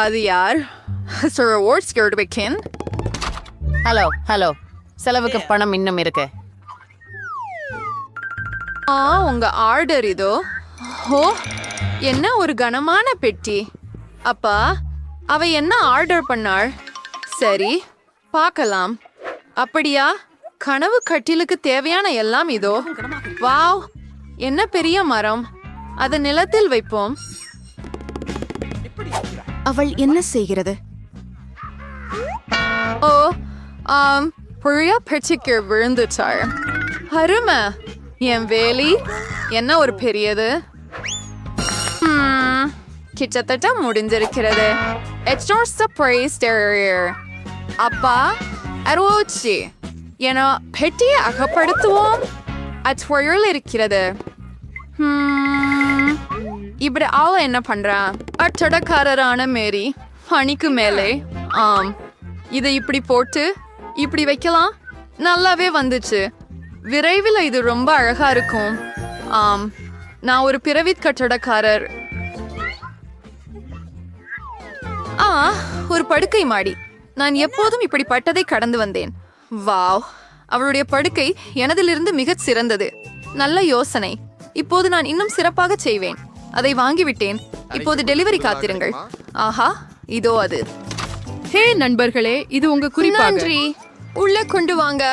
அது யார்? Sir, what's scared to kin? Hello செலவுக்கு பணம் இன்னும் இருக்கு. உங்க ஆர்டர் இதோ. ஓ, என்ன ஒரு கனமான பெட்டி. அப்பா, அவ என்ன ஆர்டர் பண்ணாள்? சரி, பார்க்கலாம். அப்படியா? கனவு கட்டிலுக்கு தேவையான எல்லாம் இதோ. வாவ், என்ன பெரிய மரம். அதை நிலத்தில் வைப்போம். அவள் என்ன செய்கிறது? ஓ, பெரிய பெட்டிக்கு விழுந்துட்டாள். அருமை. என் வேலி என்ன ஒரு பெரியது. கிட்டத்தட்ட முடிஞ்சிருக்கிறது. அப்பா, அரோச்சி என பெட்டியை அகப்படுத்துவோம். அச்சுவழில் இருக்கிறது. இப்படி அவள என்ன பண்றா? அச்சடக்காரரான மேரி பணிக்கு மேலே. இதை இப்படி போட்டு இப்படி வைக்கலாம். நல்லாவே வந்துச்சு. விரைவில் இது ரொம்ப அழகா இருக்கும். நான் ஒரு பிறவி கட்டடக்காரர். ஒரு படுக்கை மாடி. நான் எப்போதும் இப்படிப்பட்டதை கடந்து வந்தேன். வாவ், அவளுடைய படுக்கை எனதிலிருந்து மிகச் சிறந்தது. நல்ல யோசனை. இப்போது நான் இன்னும் சிறப்பாக செய்வேன். அதை வாங்கிவிட்டேன். இப்போது டெலிவரி காத்திருங்கள். ஆஹா, இதோ அது. ஹே நண்பர்களே, இது உங்க குறிப்பு. நன்றி. உள்ள கொண்டு வாங்க.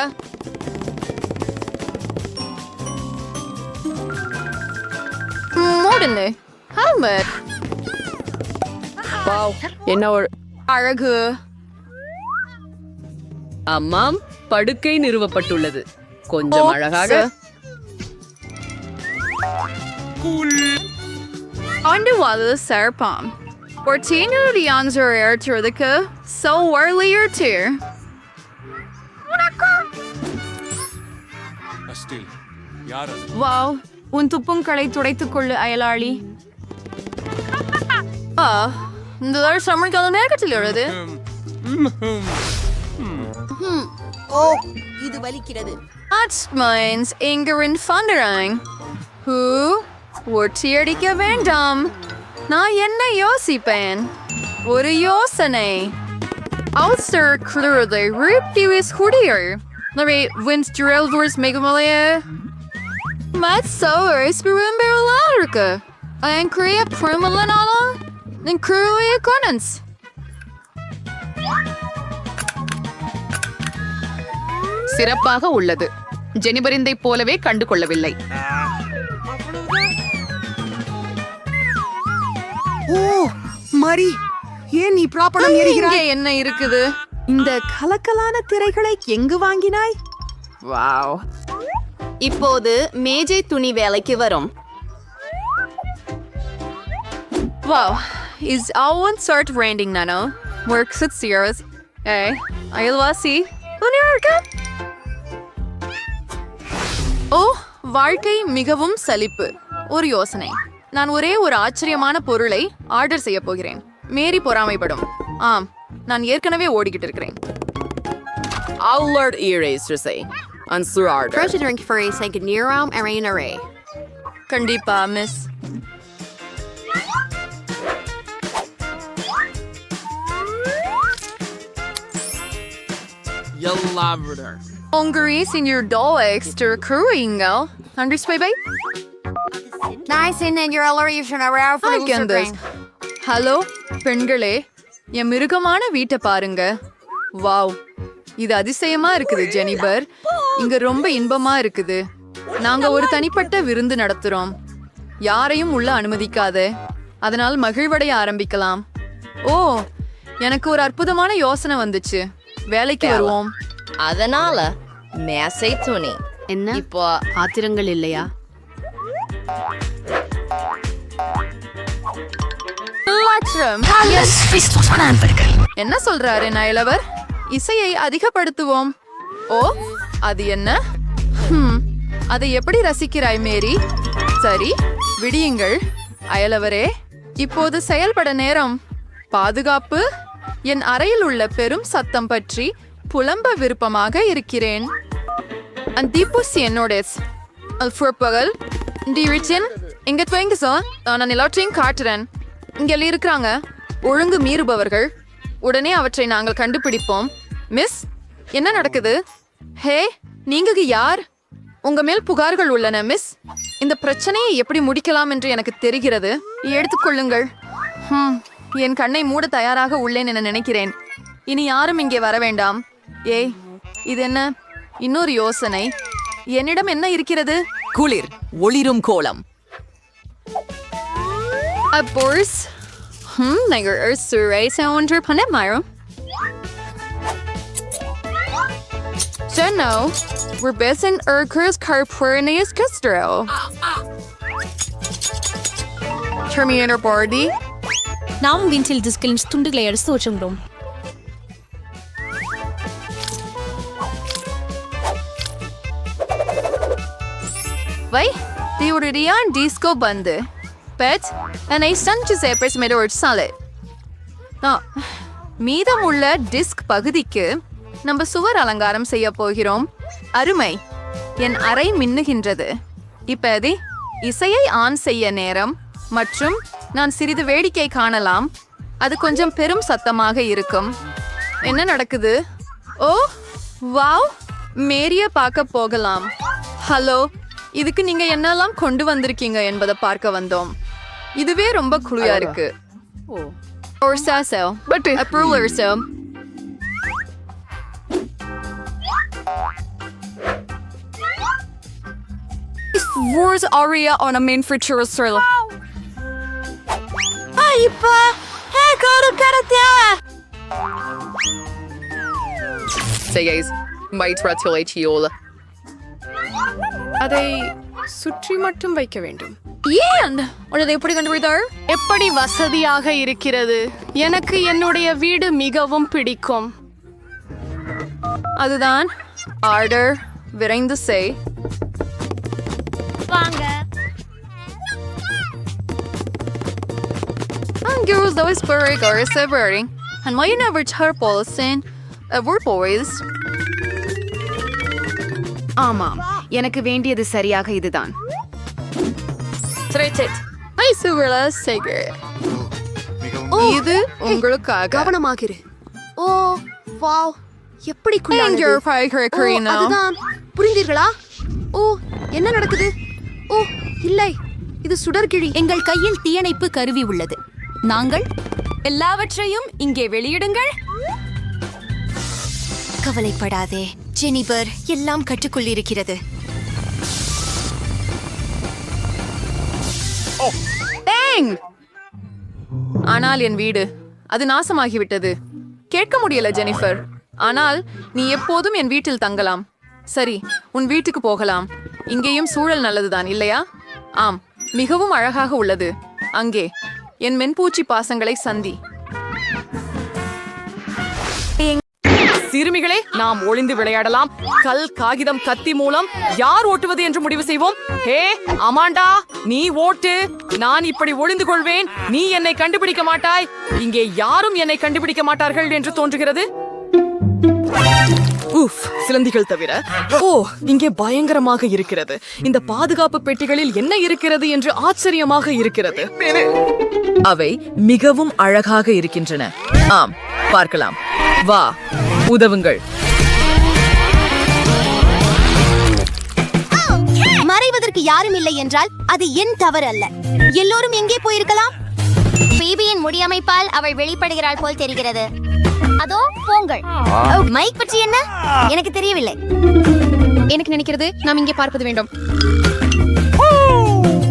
மூடுன்னு. ஹல்மெட். வாவ், என்ன ஒரு அழகு. ஆமாம், படுக்கை நிறுவப்பட்டுள்ளது. கொஞ்சம் அழகாக. ஆண்டுவாது சேர்ப்பாம். ஒரு சீனடி ஆன்சர் ஏற்றுவதுக்கு so earlier too. வாவ், உன் துப்புங்களை துடைத்துக் கொள்ளு அயலாளி. இந்த சமைக்காத நேரத்தில் எழுது. ஓ, இது வலிக்கிறது. இங்கரின் ஃபண்டராங். ஒட்டி அடிக்க வேண்டாம். நான் என்ன யோசிப்பேன்? ஒரு யோசனை. அவுஸ்டர் குளிரதை ரிப்டிவிஸ் குடியர். நவே வின்ஸ்ட்ரல் வர்ஸ் மெகுமலையே. மத்சோவர்ஸ் விரும்புகிறதா இருக்கு. அயன்கிரிய பிரமலனாலும் நின்குரிய கொனன்ஸ். சிறப்பாக உள்ளது. ஜெனிபரிந்தை போலவே கண்டு கொள்ளவில்லை. ஓ மரி, ஏன் நீ ப்ராப்பரம் எரிகிறாய்? இங்கே என்ன இருக்குது? இந்த கலக்கலான திரைகளை எங்கு வாங்கினாய்? வாவ். இப்போது மேஜை துணி வேலைக்கு வரும். Wow, is all one sort raining nano? Works at Sears. Hey, அயல்வாசி உன்னிருக்க? ஓ, வாழ்க்கை மிகவும் சலிப்பு. ஒரு யோசனை. நான் ஒரே ஒரு ஆச்சரியமான பொருளை ஆர்டர் செய்ய போகிறேன். மேரி பொறாமைப்படும். நான் ஏற்கனவே ஓடிக்கிட்டு இருக்கிறேன். Allard eraser answer order. President for a second year arena array. கண்டிப்பா miss. Hungry senior doll extra crewingo. Understood by? Nice and then you're already around for the this. Hello பெண்களே, என் மிருகமான வீட்டை பாருங்க. வாவ், இது அதிசயமா இருக்குது ஜெனிபர். இங்க ரொம்ப இன்பமா இருக்குது. நாங்க ஒரு தனிப்பட்ட விருந்து நடத்துறோம். யாரையும் உள்ள அனுமதிக்காத. அதனால் மகிழ்வடைய ஆரம்பிக்கலாம். ஓ, எனக்கு ஒரு அற்புதமான யோசனை வந்துச்சு. வேலைக்கு வருவோம். அதனால மேசை துணி. என்ன இப்போ ஆத்திரங்கள் இல்லையா? என்ன சொல்றாரு நயலவர்? இசையை அதிகப்படுத்துவோம். ஓ, அது என்ன? அதை எப்படி ரசிக்கிறாய் மேரி? சரி, விடியுங்கள் அயலவரே. இப்போது செயல்பட நேரம். பாதுகாப்பு. என் அறையில் உள்ள பெரும் சத்தம் பற்றி புலம்ப விருப்பமாக இருக்கிறேன். அந்தீப்புஸ் என்னோடஸ் அல்ஃபுர்பகல் டிரிச்சின் இங்க துவங்க சார். நான் எல்லாத்தையும் காட்டுறேன். இங்க இருக்கிறாங்க. ஒழுங்கு மீறுபவர்கள். உடனே அவற்றை நாங்கள் கண்டுபிடிப்போம். மிஸ், என்ன நடக்குது? ஹே, நீங்க யார்? உங்க மேல் புகார்கள் உள்ளன மிஸ். இந்த பிரச்சனையை எப்படி முடிக்கலாம் என்று எனக்கு தெரிகிறது. எடுத்துக்கொள்ளுங்கள். என் கண்ணை மூட தயாராக உள்ளேன் என நினைக்கிறேன். இனி யாரும் இங்கே வர வேண்டாம். ஏய், இது என்ன? இன்னொரு யோசனை. என்னிடம் என்ன இருக்கிறது? குளிர் ஒளிரும் கோலம். Boris. Nagar Surai Sounder Planet Myra. So now, we're based in Urkers Carpurnius Castro. Terminator Bardi. நாம் வின்டில் டிஸ்கிலின் துண்டுகளை எடுத்து வச்சுக்கிறோம். Vai, det gjorde det en disco bande. Bet, en ei stanche sepers med ord salad. மீதமுள்ள disk பகுதிக்கு நம்ம சுவர் அலங்காரம் செய்ய போகிறோம். அருமை, என் அறை மின்னுகின்றது. இப்போது இசையை ஆன் செய்ய நேரம் மற்றும் நான் சிறிது வேடிக்கை காணலாம். அது கொஞ்சம் பெரும் சத்தமாக இருக்கும். என்ன நடக்குது? ஓ வாவ், மேரிய பார்க்க போகலாம். ஹலோ, இதுக்கு நீங்க என்னெல்லாம் கொண்டு வந்திருக்கீங்க என்பதை பார்க்க வந்தோம். இதுவே ரொம்ப குளியா இருக்கு. Or so. But a ruler so. Where's Aria on a main for Churrasrilla? Aipa! Hey, go to Karatea! Say guys, might ratulate you. அதை சுற்றி மட்டும் வைக்க வேண்டும். ஏன் உனது எப்படி கண்டுபிடித்தாள்? எப்படி வசதியாக இருக்கிறது. எனக்கு என்னுடைய வீடு மிகவும் பிடிக்கும். அதுதான் ஆர்டர். விரைந்து செய். Girls always very girls separating. And why you never tell Paulson? We're boys. ஆமாம், எனக்கு வேண்டியது சரியாக இதுதான். Hi, Suverla Sager. இது உங்களுக்காக. கவனமாக இரு. ஓ வாவ், எப்படி And your fire Karina. அதுதான், புரிந்தீர்களா? ஓ, என்ன நடக்குது? ஓ இல்லை, இது சுடர்கிழி. எங்கள் கையில் தீயணைப்பு கருவி உள்ளது. நாங்கள் எல்லாவற்றையும் இங்கே வெளியிடுங்கள். கவலைப்படாதே ஜெனிபர், எல்லாம் கட்டுக்குள் இருக்கிறது. ஆனால் என் வீடு அது நாசமாகிவிட்டது. கேட்க முடியல ஜெனிஃபர். ஆனால் நீ எப்போதும் என் வீட்டில் தங்கலாம். சரி, உன் வீட்டுக்கு போகலாம். இங்கேயும் சூழல் நல்லதுதான் இல்லையா? ஆம், மிகவும் அழகாக உள்ளது. அங்கே என் மென்பூச்சி பாசங்களை சந்தி. சிறுமிகளே, நாம் ஒளிந்து விளையாடலாம். கல், காகிதம், கத்தி மூலம் யார் ஓட்டுவது என்று முடிவு செய்வோம். ஹே அமாண்டா, நீ ஓட்டு. நான் இப்படி ஒளிந்து கொள்வேன். நீ என்னை கண்டுபிடிக்க மாட்டாய். இங்கே யாரும் என்னை கண்டுபிடிக்க மாட்டார்கள் என்று தோன்றுகிறது. சிலந்திகள் தவிர. ஓ, இங்கே பயங்கரமாக இருக்கிறது. இந்த பாதுகாப்பு பெட்டிகளில் என்ன இருக்கிறது என்று ஆச்சரியமாக இருக்கிறது. அவை மிகவும் அழகாக இருக்கின்றன. ஆம், பார்க்கலாம். வா, உதவுங்கள். மறைவதற்கு யாரும் இல்லை என்றால் அது என் தவறு அல்ல. எல்லோரும் எங்கே போயிருக்கலாம்? பேபியின் முடியமைப்பால் அவள் வெளிப்படுகிறாள் போல் தெரிகிறது. அதோ போங்கள். மைக் பற்றி என்ன? எனக்கு தெரியவில்லை. எனக்கு நினைக்கிறது நாம் இங்கே பார்ப்பது வேண்டும்.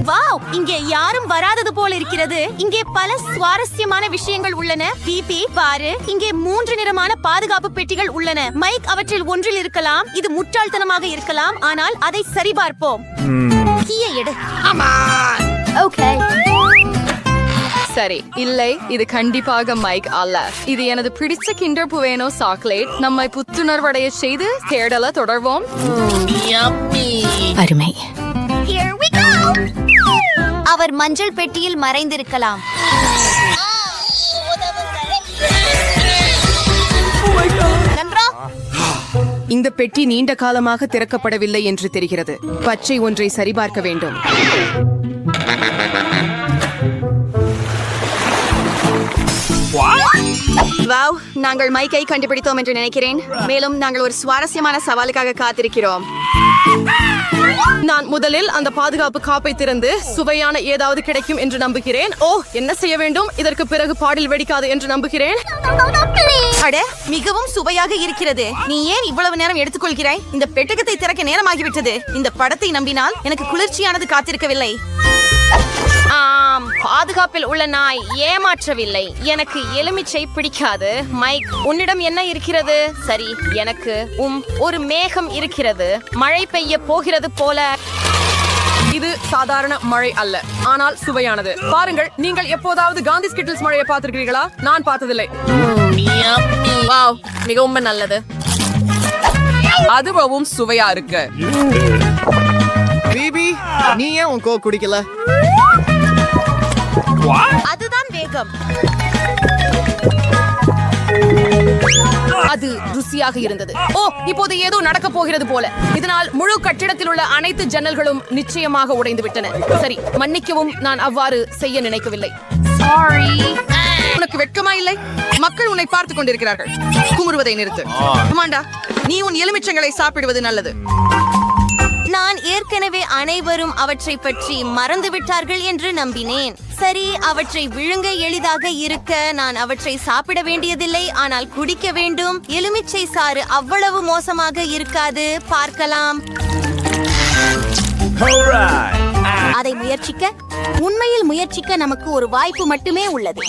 வாவ், இங்கே யாரும் வராதது போல இருக்கிறது. இங்கே பல சுவாரஸ்யமான விஷயங்கள் உள்ளன. பிபி பாரு, இங்கே 3 நிறமான பாதுகாப்பு பெட்டிகள் உள்ளன. மைக் அவற்றில் ஒன்றில் இருக்கலாம். இது முட்டாள்தனமாக இருக்கலாம், ஆனால் அதை சரிபார்ப்போம். கீயை எடு. ஓகே. சரி, இல்லை, இது கண்டிப்பாக மைக் அல்ல. இது எனது பிடிச்ச கிண்டர் புவேனோ சாக்லேட். நம்மை புத்துணர்வடைய செய்து தேடல தொடர்வோம். அருமை. Here we go. அவர் மஞ்சள் பெட்டியில் மறைந்திருக்கலாம். இந்த பெட்டி நீண்ட காலமாக திறக்கப்படவில்லை என்று தெரிகிறது. பச்சை ஒன்றை சரிபார்க்க வேண்டும். வாவ், நாங்கள் மைக்கை கண்டுபிடித்தோம் என்று நினைக்கிறேன். மேலும் நாங்கள் ஒரு சுவாரஸ்யமான சவாலுக்காக காத்திருக்கிறோம். நான் முதலில் அந்த பாதுகாப்பு காப்பை திறந்து சுவையான ஏதாவது கிடைக்கும் என்று நம்புகிறேன். ஓ, என்ன செய்ய வேண்டும்? இதற்கு பிறகு பாடில் வெடிக்காது என்று நம்புகிறேன். அட, மிகவும் சுவையாக இருக்கிறது. நீ ஏன் இவ்வளவு நேரம் எடுத்துக்கொள்கிறாய்? இந்த பெட்டகத்தை திறக்க நேரமாகிவிட்டது. இந்த படத்தை நம்பினால் எனக்கு குளிர்ச்சியானது காத்திருக்கவில்லை. ஆம், பாதுகாப்பில் உள்ள நாய் ஏமாற்றவில்லை. எனக்கு எலுமிச்சை பிடிக்காது. மைக், உன்னிடம் என்ன இருக்கிறது? சரி, எனக்கு ஒரு மேகம் இருக்கிறது. மழை பெய்ய போகிறது போல. இது சாதாரண மழை அல்ல, ஆனால் சுவையானது. பாருங்கள், நீங்கள் எப்போதாவது காந்தி ஸ்கிட்டில்ஸ் மழையை பார்த்திருக்கிறீர்களா? நான் பார்த்ததில்லை. வாவ், மிகவும் நல்லது. அதுவும் சுவையா இருக்கு. பிபி, நீ ஏன் உன் கோக் குடிக்கல? அதுதான் வேகம். அது ருசியாக இருந்தது. ஓ, இப்போது ஏதோ நடக்க போகிறது போல. இதனால் முழு கட்டிடத்தில் உள்ள அனைத்து ஜன்னல்களும் நிச்சயமாக உடைந்து விட்டன. சரி, மன்னிக்கவும், நான் அவ்வாறு செய்ய நினைக்கவில்லை. உனக்கு வெட்கமா இல்லை? மக்கள் உன்னை பார்த்துக் கொண்டிருக்கிறார்கள். குமுறுவதை நிறுத்து. அமாண்டா, நீ உன் எலுமிச்சங்களை சாப்பிடுவது நல்லது. நான் ஏற்கனவே அனைவரும் அவற்றை பற்றி மறந்து விட்டார்கள் என்று நம்பினேன். சரி, அவற்றை விழுங்க எளிதாக இருக்க நான் அவற்றை சாப்பிட வேண்டியதில்லை, ஆனால் குடிக்க வேண்டும். எலுமிச்சை சாறு அவ்வளவு மோசமாக இருக்காது. பார்க்கலாம். அதை முயற்சிக்க, உண்மையில் முயற்சிக்க நமக்கு ஒரு வாய்ப்பு மட்டுமே உள்ளது.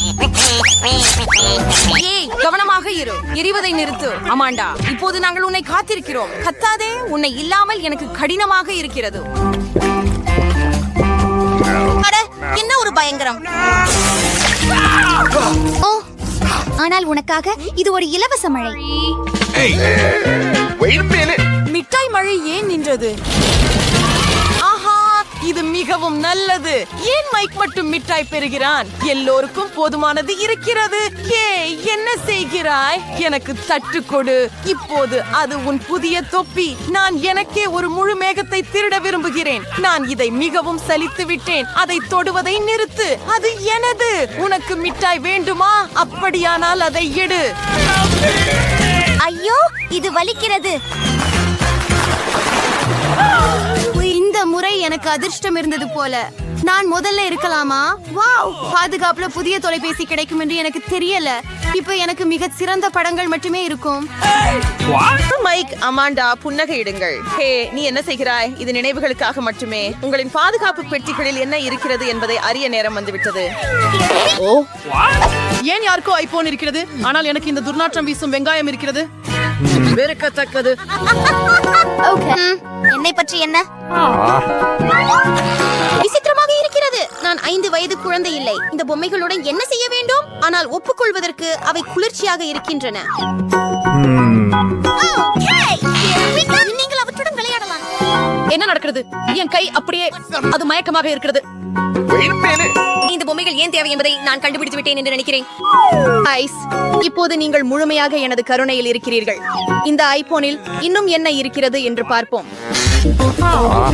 ஏய், கவனமாக இரு. எரிவதை நிறுத்து. அமாண்டா, இப்போது நாங்கள் உன்னை காத்திருக்கிறோம். கத்தாதே, உன்னை இல்லாமல் எனக்கு கடினமாக இருக்கிறது. அட, என்ன ஒரு பயங்கரம். ஓ, ஆனால் உனக்காக இது ஒரு இலவச மழை. மிட்டாய் மழை ஏன் நின்றது? ஆஹா, இது மிகவும் நல்லது. ஏன் மைக் மட்டும் மிட்டாய் பெறுகிறான்? எல்லோருக்கும் போதுமானது இருக்கிறது. ஏய், என்ன செய்கிறாய்? எனக்கு தட்டு கொடு. இப்போது அது உன் புதிய தொப்பி. நான் எனக்கே ஒரு முழு மேகத்தை திருட விரும்புகிறேன். நான் இதை மிகவும் சலித்து விட்டேன். அதை தொடுவதை நிறுத்து. அது எனது. உனக்கு மிட்டாய் வேண்டுமா? அப்படியானால் அதை எடு. ஐயோ, இது வலிக்கிறது. இந்த முறை எனக்கு அதிர்ஷ்டம் இருந்தது போல. நான் முதல்ல இருக்கலாமா? வாவ், பாதுகாப்புல புதிய தொலைபேசி கிடைக்கும் என்று எனக்கு தெரியல. இப்ப எனக்கு மிக சிறந்த படங்கள் மட்டுமே இருக்கும். Mic, Amanda, புன்னகையிடுங்கள். ஹே, நீ என்ன செய்கிறாய்? இது நினைவுகளுக்காக மட்டுமே. உங்களின் பாதுகாப்பு பெட்டிகளில் என்ன இருக்கிறது என்பதை அறிய நேரம் வந்துவிட்டது. ஓ, ஏன் யாருக்கோ ஐபோன் இருக்கிறது, ஆனால் எனக்கு இந்த துர்நாற்றம் வீசும் வெங்காயம் இருக்கிறது. வெறுக்கத்தக்கது. என்னை பற்றி என்ன? விசித்திரமாக இருக்கிறது. நான் 5 வயது குழந்தை இல்லை. இந்த பொம்மைகளுடன் என்ன செய்ய வேண்டும்? ஆனால் ஒப்புக்கொள்வதற்கு அவை குளிர்ச்சியாக இருக்கின்றன. நீங்கள் அவற்றுடன் விளையாடலாம். என்ன நடக்கிறது? என் கை அப்படியே, அது மயக்கமாக இருக்கிறது. இந்த பொம்மைகள் ஏன் தேவை என்பதை நான் கண்டுபிடித்து விட்டேன் என்று நினைக்கிறேன். ஐஸ், இப்போது நீங்கள் முழுமையாக எனது கருணையில் இருக்கிறீர்கள். இந்த ஐபோனில் இன்னும் என்ன இருக்கிறது என்று பார்ப்போம்.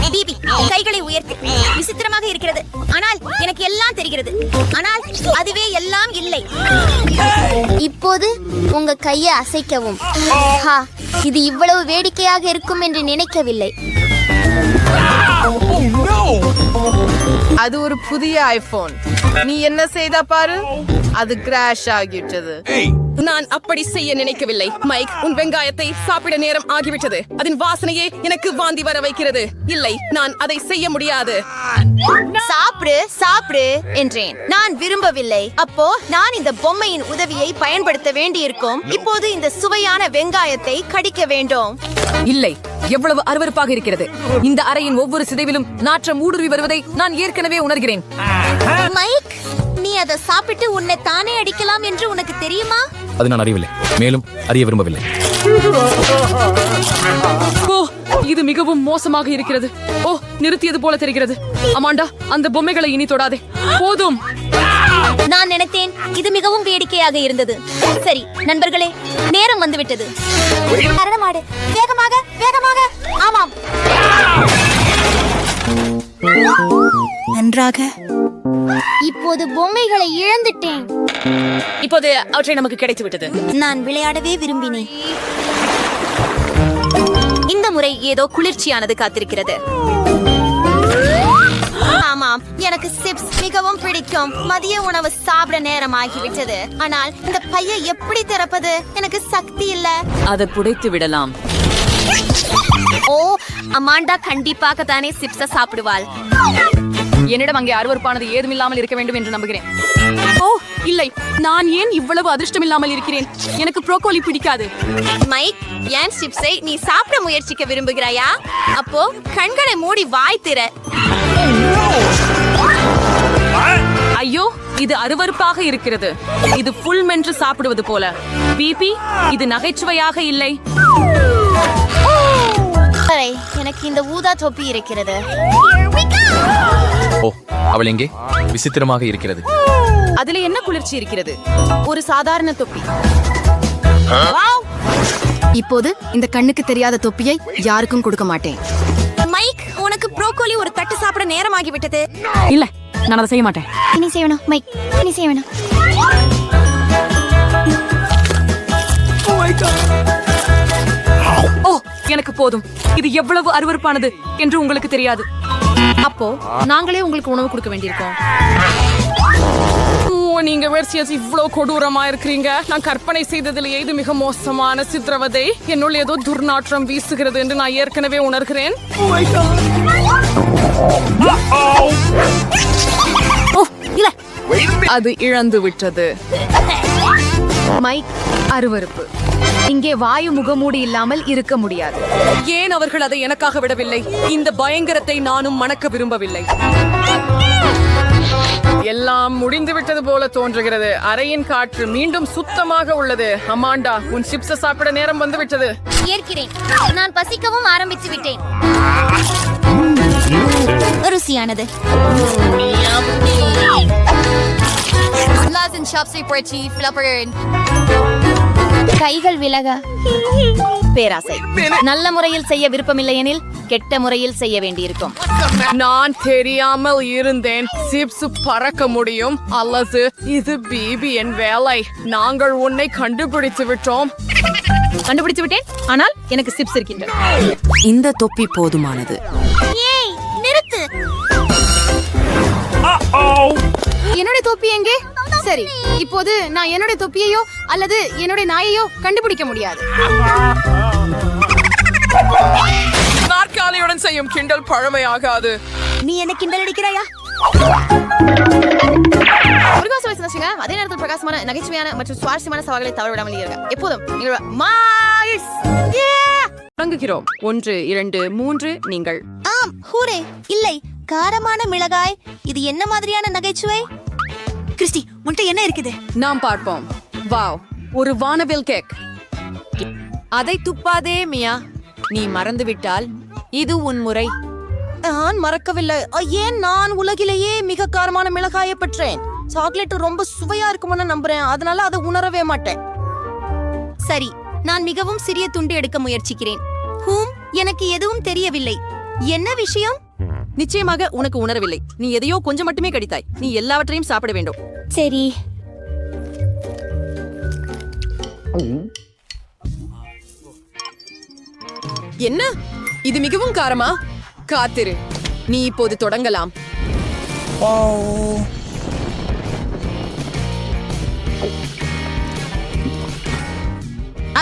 பிபி, கைகளை உயர்த்து. விசித்திரமாக இருக்கிறது, ஆனால் எனக்கு எல்லாம் தெரிகிறது. ஆனால் அதுவே எல்லாம் இல்லை. இப்போது உங்க கையை அசைக்கவும். இது இவ்வளவு வேடிக்கையாக இருக்கும் என்று நினைக்கவில்லை. அது ஒரு புதிய ஐபோன். நீ என்ன செய்த பாரு, அது கிராஷ் ஆகிவிட்டது. நான் அப்படி செய்ய நினைக்கவில்லை. மைக், உன் வெங்காயத்தை சாப்பிட நேரம் ஆகிவிட்டது. அதன் வாசனையே எனக்கு வாந்தி வர வைக்கிறது. இல்லை, நான் அதை செய்ய முடியாது. சாப்பிடு சாப்பிடு என்றேன். நான் விரும்பவில்லை. அப்போ நான் இந்த பொம்மையின் உதவியை பயன்படுத்த வேண்டியிருக்கும். இப்போது இந்த சுவையான வெங்காயத்தை கடிக்க வேண்டும். இல்லை, எவ்வளவு அருவருப்பாக இருக்கிறது. இந்த அறையின் ஒவ்வொரு சிதைவிலும் நாற்றம் ஊடுருவி வருவதை நான் ஏற்கனவே உணர்கிறேன். மைக், நீ அதை சாப்பிட்டு உன்னை தானே அடிக்கலாம் என்று உனக்கு தெரியுமா? அது நான் அறியவில்லை, மேலும் அறிய விரும்பவில்லை. ஓ, இது மிகவும் மோசமாக இருக்கிறது. ஓ, நிறுத்தியது போல தெரிகிறது. அமாண்டா, அந்த பொம்மைகளை இனி தொடாதே. போதும். நான் நினைத்தேன் இது மிகவும் வேடிக்கையாக இருந்தது. சரி நண்பர்களே, நேரம் வந்துவிட்டது. மரணமாடு, வேகமாக வேகமாக. ஆமாம், நன்றாக. இப்போது பொம்மைகளை இழந்துட்டேன். இப்போது அவற்றை நமக்கு கிடைத்து விட்டது. நான் விளையாடவே விரும்பினேன். இந்த முறை ஏதோ குளிர்ச்சியானது காத்திருக்கிறது. ஆமாம், எனக்கு சிப்ஸ் மிகவும் பிடிக்கும். மதிய உணவு சாப்பிட நேரம் ஆகிவிட்டது. ஆனால் இந்த பையை எப்படி திறப்பது? எனக்கு சக்தி இல்ல. அதை புடைத்து விடலாம். ஓ, அமாண்டா கண்டிப்பாக தானே சிப்ஸ சாப்பிடுவாள். என்னிடம் அங்கே அருவருப்பானது ஏதுமில்லாமல் இருக்க வேண்டும் என்று நம்புகிறேன். ஓ இல்லை, நான் ஏன் இவ்வளவு அதிர்ஷ்டமில்லாமல் இருக்கிறேன்? எனக்கு ப்ரோக்கோலி பிடிக்காது. மைக், ஏன் சிப்ஸை நீ சாப்பிட முயற்சிக்க விரும்புகிறாயா? அப்போ கண்களை மூடி வாய் திற. ஐயோ, இது அருவருப்பாக இருக்கிறது. இது புல் மென்று சாப்பிடுவது போல. பிபி, இது நகைச்சுவையாக இல்லை. சரி, எனக்கு இந்த ஊதா தொப்பி இருக்கிறது. ஓ, அவள் எங்கே? விசித்திரமாக இருக்கிறது. அதுல என்ன குளிர்ச்சி இருக்கிறது? ஒரு சாதாரண தொப்பி. இப்போது இந்த கண்ணுக்கு தெரியாத தொப்பியை யாருக்கும் கொடுக்க மாட்டேன். மைக், உனக்கு ப்ரோக்கோலி ஒரு தட்டு சாப்பிட நேரமாகி விட்டது. இல்ல, நான் அதை செய்ய மாட்டேன். இனி செய்யணும் மைக், இனி செய்யணும். ஓ, எனக்கு போதும். இது எவ்வளவு அருவருப்பானது என்று உங்களுக்கு தெரியாது. அப்போ நாங்களே உங்களுக்கு உணவு கொடுக்க வேண்டியிருக்கோம். நீங்க வெர்சியஸ் இவ்வளவு கொடூரமா இருக்கிறீங்க. நான் கற்பனை செய்ததிலேயே இது மிக மோசமான சித்திரவதை. என்னுள் ஏதோ துர்நாற்றம் வீசுகிறது என்று நான் ஏற்கனவே உணர்கிறேன். ஓ இல்ல, அது இழந்து விட்டது. மைக், அருவருப்பு. இங்கே வாயு முகமூடி இல்லாமல் இருக்க முடியாது. ஏன் அவர்கள் அதை எனக்காக விடவில்லை? இந்த பயங்கரத்தை நானும் மணக்க விரும்பவில்லை. எல்லாம் முடிந்து விட்டது போல தோன்றுகிறது. அறையின் காற்று மீண்டும் சுத்தமாக உள்ளது. அமாண்டா, உன் சிப்ஸ சாப்பிட நேரம் வந்து விட்டது. ஏற்கிறேன், நான் பசிக்கவும் ஆரம்பித்து விட்டேன். ருசியானது. கைகள் விலக. பேராசை. நல்ல முறையில் செய்ய விருப்பமில்லை எனில் கெட்ட முறையில் செய்ய வேண்டியிருக்கும். நான் தெரியாமல் இருந்தேன். சிப்ஸ் பறக்க முடியும் அல்லது இது பிபியின் வேலை. நாங்கள் உன்னை கண்டுபிடித்து விட்டோம். கண்டுபிடிச்சு விட்டேன், ஆனால் எனக்கு சிப்ஸ் இருக்கின்றன. இந்த தொப்பி போதுமானது. ஏய், நிறுத்து. என்னுடைய தொப்பி எங்கே? சரி, இப்போது நான் என்னுடைய தொப்பியையோ அல்லது என்னுடைய நாயையோ கண்டுபிடிக்க முடியாது. நாற்காலியுடன் செய்யும் கிண்டல் பழமையாகாது. நீ என்ன கிண்டல் அடிக்கிறாயா? அதே நேரத்தில் பிரகாசமான, நகைச்சுவையான மற்றும் சுவாரஸ்யமான சவால்களை தவறவிடாமல் இருங்க. எப்போதும் தொடங்குகிறோம். 1, 2, 3. நீங்கள் ஆம், ஹூரே. இல்லை, காரமான மிளகாய். இது என்ன மாதிரியான நகைச்சுவை? கிறிஸ்டி, உன்கிட்ட என்ன இருக்குது? நாம் பார்ப்போம். வாவ், ஒரு வானவில் கேக். அதை துப்பாதே மியா. நீ மறந்துவிட்டால் இது உன் முறை. நான் மறக்கவில்லை. ஏன் நான் உலகிலேயே மிக காரமான மிளகாயை பெற்றேன். சாக்லேட் ரொம்ப சுவையா இருக்கும்னு நம்புறேன். அதனால அதை உணரவே மாட்டேன். சரி, நான் மிகவும் சிறிய துண்டு எடுக்க முயற்சிக்கிறேன். எனக்கு எதுவும் தெரியவில்லை. என்ன விஷயம்? நிச்சயமாக உனக்கு உணரவில்லை. நீ எதையோ கொஞ்சம் மட்டுமே கடித்தாய். நீ எல்லாவற்றையும் சாப்பிட வேண்டும். சரி. என்ன? இது மிகவும் காரமா? காத்திரு, நீ இப்போது தொடங்கலாம்.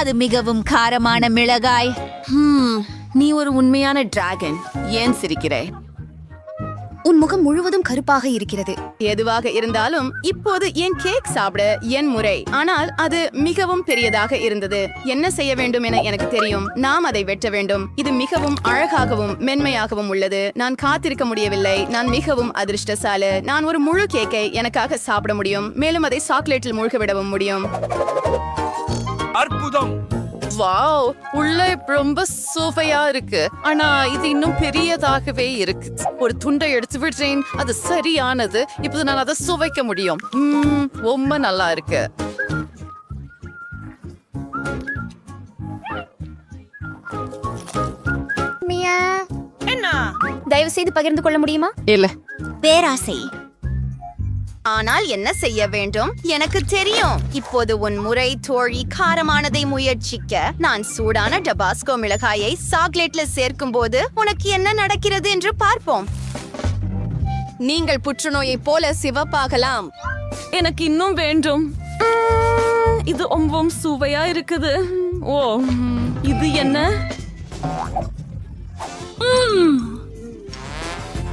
அது மிகவும் காரமான மிளகாய். நீ ஒரு உண்மையான டிராகன். ஏன் சிரிக்கிறாய்? உன் முகம் முழுவதும் கருப்பாக இருக்கிறது. எதுவாக இருந்தாலும் இப்போது என் கேக் சாப்பிட என் முறை. ஆனால் அது மிகவும் பெரியதாக இருந்தது. என்ன செய்ய வேண்டும் என எனக்கு தெரியும். நாம் அதை வெட்ட வேண்டும். இது மிகவும் அழகாகவும் மென்மையாகவும் உள்ளது. நான் காத்திருக்க முடியவில்லை. நான் மிகவும் அதிர்ஷ்டசாலி. நான் ஒரு முழு கேக்கை எனக்காக சாப்பிட முடியும். மேலும் அதை சாக்லேட்டில் மூழ்க விடவும் முடியும். அற்புதம். வாவ், உள்ள ரொம்ப சுவையா இருக்கு. ஆனா இது இன்னும் பெரியதாகவே இருக்கு. ஒரு துண்டை எடுத்து விடுறேன். அது சரியானது. இப்போது நான் அதை சுவைக்க முடியும். ரொம்ப நல்லா இருக்கு. தயவு செய்து பகிர்ந்து கொள்ள முடியுமா? இல்ல. பேராசை. ஆனால் என்ன செய்ய வேண்டும் எனக்கு தெரியும். இப்போது உன் முறை தோழி காரமானதை முயற்சிக்க. நான் சூடான டபாஸ்கோ மிளகாயை சாக்லேட்ல சேர்க்கும் போது உனக்கு என்ன நடக்கிறது என்று பார்ப்போம். நீங்கள் புற்றுநோயை போல சிவப்பாகலாம். எனக்கு இன்னும் வேண்டும். இது ரொம்பவும் சுவையா இருக்குது. ஓ, இது என்ன?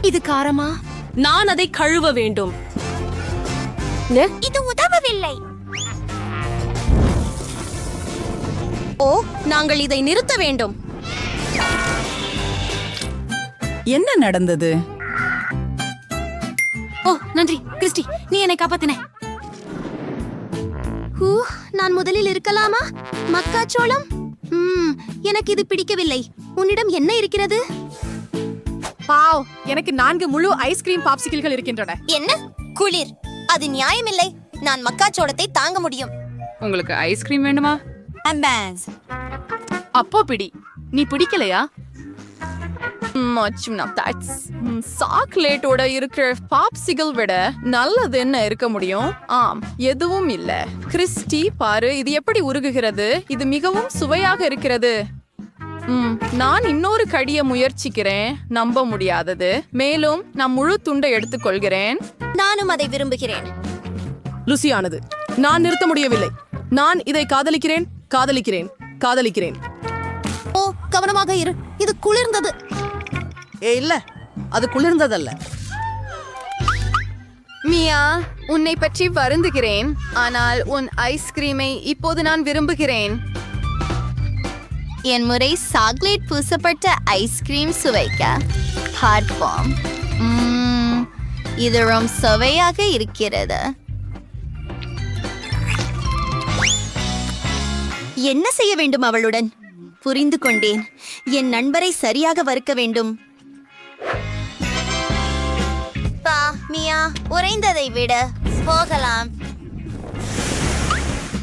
இது காரமா? நான் அதை கழுவ வேண்டும். இது உதவவில்லை. ஓ, நாங்கள் இதை நிறுத்த வேண்டும். என்ன நடந்தது? ஓ நன்றி கிறிஸ்டி, நீ என்னை காப்பாத்தின. நான் முதலில் இருக்கலாமா? மக்காச்சோளம்? எனக்கு இது பிடிக்கவில்லை. உன்னிடம் என்ன இருக்கிறது? பாவ், எனக்கு 4 முழு ஐஸ்கிரீம் பாப்சிக்கிள்கள் இருக்கின்றன. என்ன குளிர்? அது நியாயமில்லை. நான் மக்காச்சோளத்தை தாங்க முடியும். உங்களுக்கு ஐஸ்கிரீம் வேண்டுமா? அப்போ பிடி. நீ பிடிக்கலையா? சாக்லேட்டோட இருக்கிற பாப்சிகல் விட நல்லது என்ன இருக்க முடியும்? ஆம், எதுவும் இல்ல. கிறிஸ்டி, பாரு, இது எப்படி உருகுகிறது. இது மிகவும் சுவையாக இருக்கிறது. நான் இன்னொரு கடிய முயற்சிக்கிறேன். நம்ப முடியாதது. மேலும் நான் முழு துண்டை எடுத்துக்கொள்கிறேன். நானும் அதை விரும்புகிறேன். ருசியானது. நான் நிறுத்த முடியவில்லை. நான் இதை காதலிக்கிறேன், காதலிக்கிறேன், காதலிக்கிறேன். ஓ, கவனமாக இரு. இது குளிர்ந்தது. இல்ல, அது குளிர்ந்ததல்ல. மியா, உன்னை பற்றி வருந்துகிறேன். ஆனால் உன் ஐஸ்கிரீமை இப்போது நான் விரும்புகிறேன். என் முறை சாக்லேட் பூசப்பட்ட ஐஸ்கிரீம் சுவைக்க பார்ப்போம். இது ரொம்ப சுவையாக இருக்கிறது. என்ன செய்ய வேண்டும் அவளுடன்? புரிந்து கொண்டேன். என் நண்பரை சரியாக வறுக்க வேண்டும். பா, மியா, உறைந்ததை விட போகலாம்.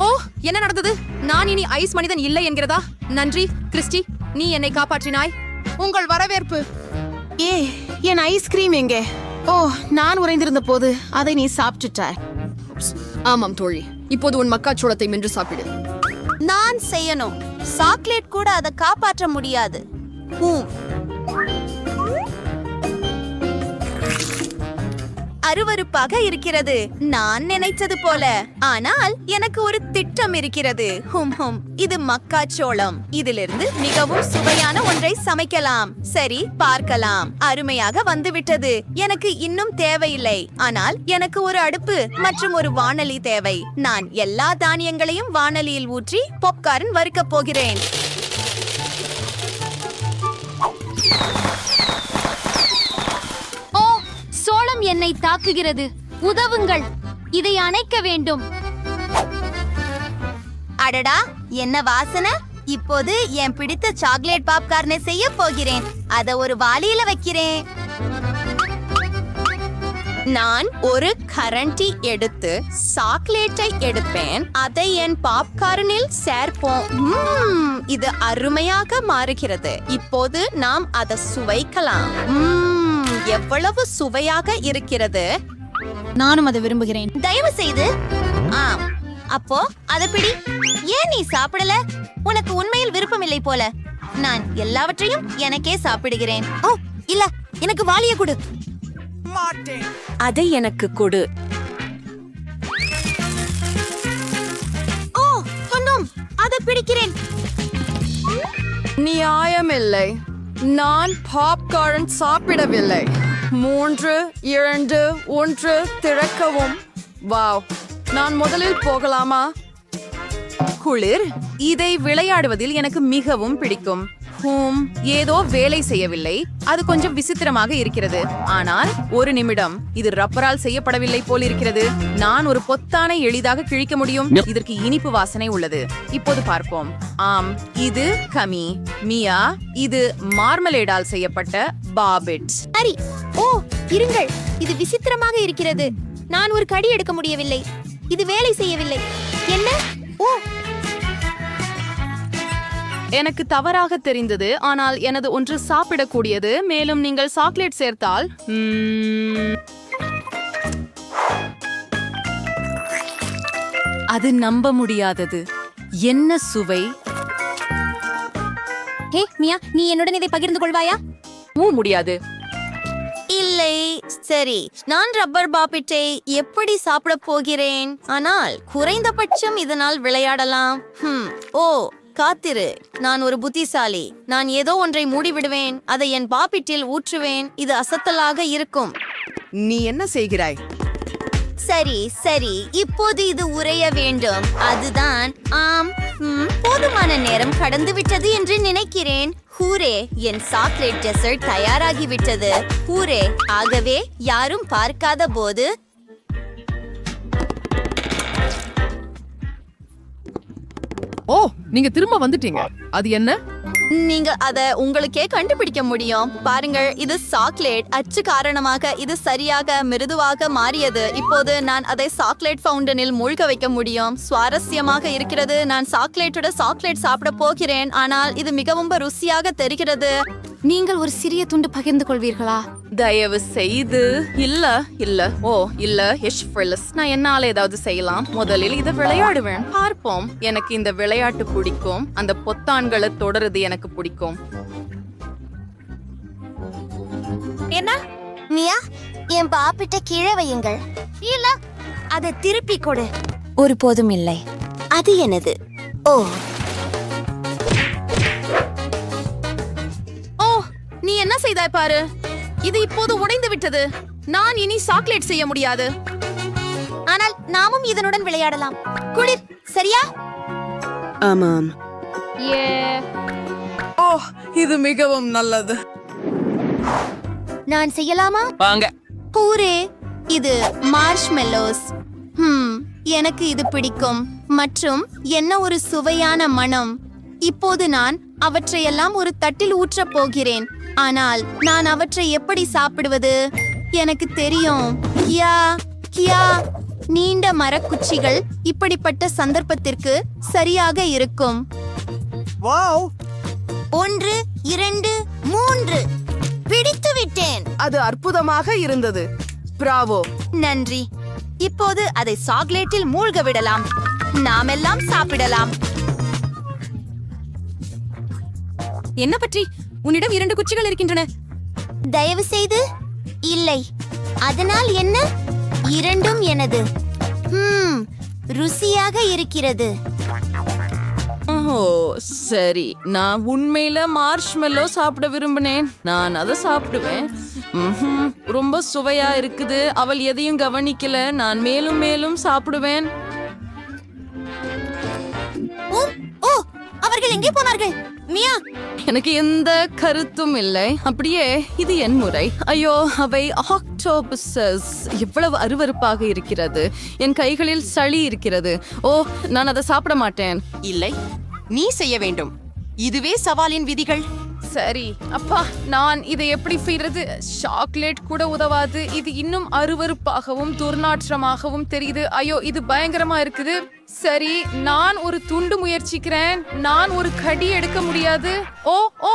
ஓ, என்ன நடந்தது? நான் இனி ஐஸ் மனிதன் இல்லை என்கிறதா? நன்றி கிறிஸ்டி, நீ என்னை காப்பாற்றினாய். உங்கள் வரவேற்பு. என் ஐஸ்கிரீம் எங்கே? ஓ, நான் உறைந்திருந்த போது அதை நீ சாப்பிட்டுட்டாய். ஆமாம் தோழி, இப்போது உன் மக்காச்சோளத்தை மென்று சாப்பிடு. நான் செய்யணும். சாக்லேட் கூட அதை காப்பாற்ற முடியாது. அருவருப்பாக இருக்கிறது. நான் நினைத்தது போல. ஆனால் எனக்கு ஒரு திட்டம் இருக்கிறது. இது மக்காச்சோளம். இதிலிருந்து மிகவும் சுவையான ஒன்றை சமைக்கலாம். சரி, பார்க்கலாம். அருமையாக வந்துவிட்டது. எனக்கு இன்னும் தேவையில்லை. ஆனால் எனக்கு ஒரு அடுப்பு மற்றும் ஒரு வாணலி தேவை. நான் எல்லா தானியங்களையும் வாணலியில் ஊற்றி பாப்கார்ன் வறுக்கப் போகிறேன். சோளம் என்னை தாக்குகிறது. உதவுங்கள். இதை அணைக்க வேண்டும். அடடா, என்ன வாசனை! இப்போது என் பிடித்த சாக்லேட் பாப்கார்னை செய்ய போகிறேன். அத ஒரு வாளியில வைக்கிறேன். நான் ஒரு கரண்டி எடுத்து சாக்லேட்டை எடுப்பேன். அதை என் பாப்கார்னில் சேர்ப்போம். இது அருமையாக மாறுகிறது. இப்போது நாம் அதை சுவைக்கலாம். எவ்வளவு சுவையாக இருக்கிறது. நானும் அதை விரும்புகிறேன். தயவு செய்து. ஆம், அப்போ அதை பிடி. ஏன் நீ சாப்பிடல? உனக்கு உண்மையில் விருப்பமில்லை போல. நான் எல்லாவற்றையும் எனக்கே சாப்பிடுகிறேன். ஓ இல்ல, எனக்கு வாளிய கொடு. அதை எனக்கு கொடு. ஓ, இன்னும் அதை பிடிக்கிறேன். நியாயமில்லை. நான் பாப்கார்ன் சாப்பிடவில்லை. 3, 2, 1 திறக்கவும். வாவ், நான் முதலில் போகலாமா? குளிர். இதை விளையாடுவதில் எனக்கு மிகவும் பிடிக்கும். ஏதோ வேலை செய்யவில்லை. அது கொஞ்சம் விசித்திரமாக இருக்கிறது. ஆனால் ஒரு நிமிடம், இது ரப்பரால் செய்யப்படவில்லை போல் இருக்கிறது. நான் ஒரு பொத்தானை எளிதாக கிழிக்க முடியும். இதற்கு இனிப்பு வாசனை உள்ளது. இப்போது பார்ப்போம். ஆம், இது கமி. மியா, இது மார்மலேடால் செய்யப்பட்ட பாபிட்ஸ். சரி. ஓ, இருங்கள். இது விசித்திரமாக இருக்கிறது. நான் ஒரு கடி எடுக்க முடியவில்லை. இது வேலை செய்யவில்லை. என்ன? ஓ, எனக்கு தவறாக தெரிந்தது. ஆனால் எனது ஒன்று சாப்பிடக்கூடியது. மேலும் நீங்கள் சாக்லேட் சேர்த்தால் அது நம்ப முடியாதது. என்ன சுவை! ஹே மியா, நீ என்னுடன் இதை பகிர்ந்து கொள்வாயா? முடியாது. இல்லை, சரி. நான் ரப்பர் பாப்பிட்டை எப்படி சாப்பிட போகிறேன்? ஆனால் குறைந்தபட்சம் இதனால் விளையாடலாம். ஓ, காத்திரு. நான் ஒரு புத்திசாலி. நான் ஏதோ ஒன்றை மூடிவிடுவேன், அதை என் பாப்பிட்டில் ஊற்றுவேன். இது அசத்தலாக இருக்கும். நீ என்ன செய்கிறாய்? சரி சரி, இப்போது இது உறைய வேண்டும். அதுதான். ஆம். போதுமான நேரம் கடந்து விட்டது என்று நினைக்கிறேன். ஹூரே, என் சாக்லேட் டெசர்ட் தயாராகிவிட்டது. ஹூரே. ஆகவே யாரும் பார்க்காத போது ஓ, நீங்க திரும்ப வந்துட்டீங்க. அது என்ன? நீங்க அத உங்களுக்கே கண்டுபிடிக்க முடியும். பாருங்கள், இது சாக்லேட். அச்சு காரணமாக இது சரியாக மிருதுவாக மாறியது. இப்போது நான் அதை சாக்லேட் ஃபவுண்டனில் மூழ்க வைக்க முடியும். சுவாரஸ்யமாக இருக்கிறது. நான் சாக்லேட்டோட சாக்லேட் சாப்பிட போகிறேன், ஆனால் இது மிகவும் ருசியாக தெரிகிறது. நீங்கள் ஒரு சிறிய துண்டு பகிர்ந்து கொள்வீர்களா? தயவு செய்து. இல்ல இல்ல. ஓ இல்ல, நான் என்னால ஏதாவது செய்யலாம். முதலில் இதை விளையாடுவேன். பார்ப்போம். எனக்கு இந்த விளையாட்டு பிடிக்கும். அந்த பொத்தான்களை தொடருது எனக்கு பிடிக்கும். என்ன மியா, என் பாப்பிட்ட கீழே வையுங்கள். இல்ல, அதை திருப்பி கொடு. ஒருபோதும் இல்லை. அது எனது. ஓ, நீ என்ன செய்தாய் பாரு. இது இப்போது உடைந்து விட்டது. நான் இனி சாக்லேட் செய்ய முடியாது. ஆனால் நாமும் இதனுடன் விளையாடலாம். குளிர், சரியா? ஆமாம். ஓ, இது மிகவும் நல்லது. நான் செய்யலாமா? வாங்க. பூரே, இது மார்ஷ்மெல்லோஸ். எனக்கு இது பிடிக்கும். மற்றும் என்ன ஒரு சுவையான மனம். இப்போது நான் அவற்றையெல்லாம் ஒரு தட்டில் ஊற்றப் போகிறேன். ஆனால் நான் அவற்றை எப்படி சாப்பிடுவது? எனக்கு தெரியும். கியா கியா, நீண்ட மரக்குச்சிகள் இப்படிப்பட்ட சந்தர்ப்பத்திற்கு சரியாக இருக்கும். வாவ்! 1 2 3 பிடித்து விட்டேன். அது அற்புதமாக இருந்தது. பிராவோ. நன்றி. இப்போது அதை சாக்லேட்டில் மூழ்க விடலாம். நாமெல்லாம் சாப்பிடலாம். என்ன பற்றி? உன்னிடம் 2 குச்சிகள் இருக்கின்றன. தயவு செய்து. இல்லை. அதனால் என்ன? இரண்டும் எனது. ருசியாக இருக்கிறது. ஓ சரி, நான் உண்மையில மார்ஷ்மெல்லோ சாப்பிட விரும்பினேன். நான் அதை சாப்பிடுவேன். ரொம்ப சுவையா இருக்குது. அவள் எதையும் கவனிக்கல. நான் மேலும் மேலும் சாப்பிடுவேன். ஓ, அவர்கள் எங்கே போனார்கள்? மியா, எனக்கு எந்த கருத்தும் இல்லை. அப்படியே இது என் முறை. ஐயோ, அவை ஆக்டோபஸஸ். எவ்வளவு அருவருப்பாக இருக்கிறது. என் கைகளில் சளி இருக்கிறது. ஓ, நான் அதை சாப்பிட மாட்டேன். இல்லை, நீ செய்ய வேண்டும். இதுவே சவாலின் விதிகள். சரி அப்பா, நான் இதை எப்படி செய்யறது? சாக்லேட் கூட உதவாது. இது இன்னும் அருவருப்பாகவும் துர்நாற்றமாகவும் தெரியுது. ஐயோ, இது பயங்கரமா இருக்குது. சரி, நான் ஒரு துண்டு முயற்சிக்கிறேன். நான் ஒரு கடி எடுக்க முடியாது. ஓ ஓ,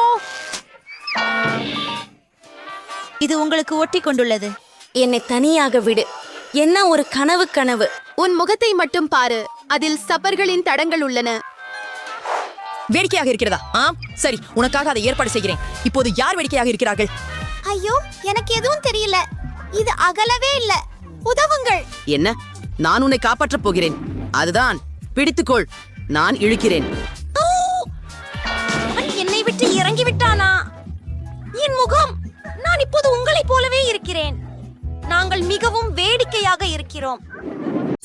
இது உங்களுக்கு ஒட்டி கொண்டுள்ளது. என்னை தனியாக விடு. என்ன ஒரு கனவு. உன் முகத்தை மட்டும் பாரு. அதில் சப்பர்களின் தடங்கள் உள்ளன. வேடிக்கையாக இருக்கிறதா? ஆம், சரி, உனக்காக அதை ஏற்பாடு செய்கிறேன். இப்போது யார் வேடிக்கையாக இருக்கிறார்கள்? ஐயோ, எனக்கு எதுவும் தெரியல. இது அகலவே இல்ல. உதவுங்கள். என்ன? நான் உன்னை காப்பாற்றப் போகிறேன். அதுதான், பிடித்துக்கொள். நான் இழுக்கிறேன். அவன் என்னை விட்டு இறங்கி விட்டானா? என் முகம். நான் இப்போது உங்களைப் போலவே இருக்கிறேன். நாங்கள் மிகவும் வேடிக்கையாக இருக்கிறோம்.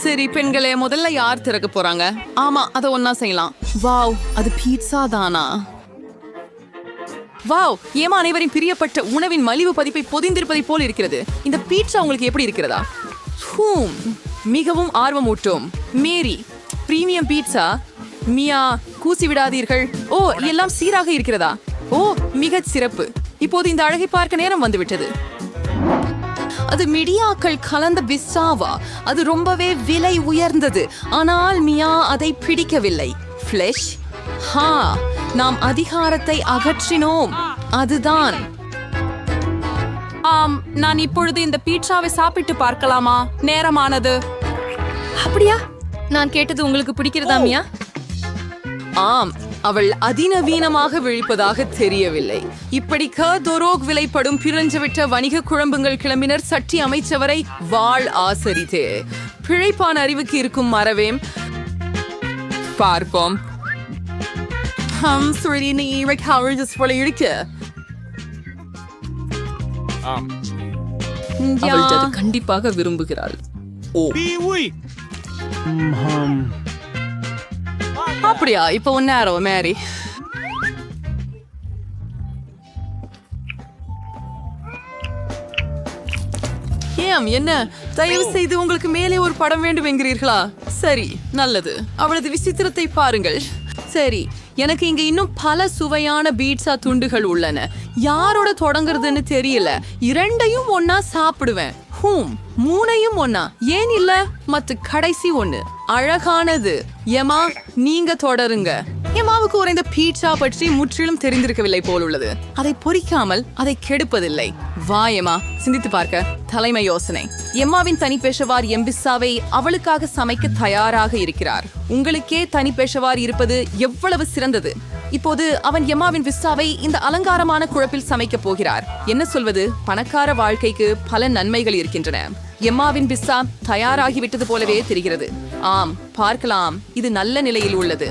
சரி பெண்களே, முதல்ல யார் திறக்க போறாங்க? ஆமா, அதை ஒன்னா செய்யலாம். வாவ், அது பீட்சா தானா? வாவ், ஏமா அனைவரின் பிரியப்பட்ட உணவின் மலிவு பதிப்பை பொதிந்திருப்பதை போல் இருக்கிறது. இந்த பீட்சா உங்களுக்கு எப்படி இருக்கிறதா? மிகவும் ஆர்வமூட்டும். மேரி, பிரீமியம் பீட்சா. மியா, கூசி விடாதீர்கள். ஓ, எல்லாம் சீராக இருக்கிறதா? ஓ, மிகச் சிறப்பு. இப்போது இந்த அழகை பார்க்க நேரம் வந்துவிட்டது. அது மிடியாக்கள் கலந்த பிஸ்ஸாவா? அது ரொம்பவே விலை உயர்ந்தது. ஆனால் மியா அதை பிடிக்கவில்லை. ஃப்ளெஷ். நாம் அதிகாரத்தை அகற்றினோம். அதுதான். நான் இப்பொழுது இந்த பீட்சாவை சாப்பிட்டு பார்க்கலாமா? நேரமானது. அப்படியா? நான் கேட்டது உங்களுக்கு பிடிக்கிறதா மியா? ஆம், அவள் அதிநவீனமாக விழிப்பதாக தெரியவில்லை. இப்படிக்க தொரோக் விலைப்படும் பிறஞ்சுவிட்ட வணிக குழம்புங்கள் கிளம்பினர் சட்டி அமைச்சவரை வாழ் ஆசரித்தே. பிழைப்பான அறிவுக்கு இருக்கும் மறவேம். பார்ப்போம். அவள் அது கண்டிப்பாக விரும்புகிறாள். ஓ அப்படியா? இப்ப ஒன்னாரோ மேரி. என்ன தயவு செய்து உங்களுக்கு மேலே ஒரு படம் வேண்டும் என்கிறீர்களா? சரி, நல்லது. அவளது விசித்திரத்தை பாருங்கள். சரி, எனக்கு இங்க இன்னும் பல சுவையான பீட்சா துண்டுகள் உள்ளன. யாரோட தொடங்குறதுன்னு தெரியல. இரண்டையும் ஒன்னா சாப்பிடுவேன். மூணையும் ஒன்னா, ஏன் இல்ல? மத்த கடைசி ஒண்ணு அழகானது. எமா, நீங்க தொடருங்க. எமாவுக்கு உறைந்த பீட்சா பற்றி முற்றிலும் தெரிந்திருக்கவில்லை போல் உள்ளது. அதை பொறிக்காமல் அதை கெடுப்பதில்லை. வா எமா, சிந்தித்து பார்க்க தலைமை யோசனை. எம்மாவின் தனி பேஷவார் எம்பிசாவை அவளுக்காக சமைக்க தயாராக இருக்கிறார். உங்களுக்கே தனி பேஷவார் இருப்பது எவ்வளவு சிறந்தது. இப்போது அவன் எம்மாவின் விஸ்ஸாவை இந்த அலங்காரமான குழப்பில் சமைக்க போகிறார். என்ன சொல்வது, பணக்கார வாழ்க்கைக்கு பல நன்மைகள் இருக்கின்றன. எம்மாவின் பிஸ்ஸா தயாராகிவிட்டது போலவே தெரிகிறது. ஆம், பார்க்கலாம். இது நல்ல நிலையில் உள்ளது.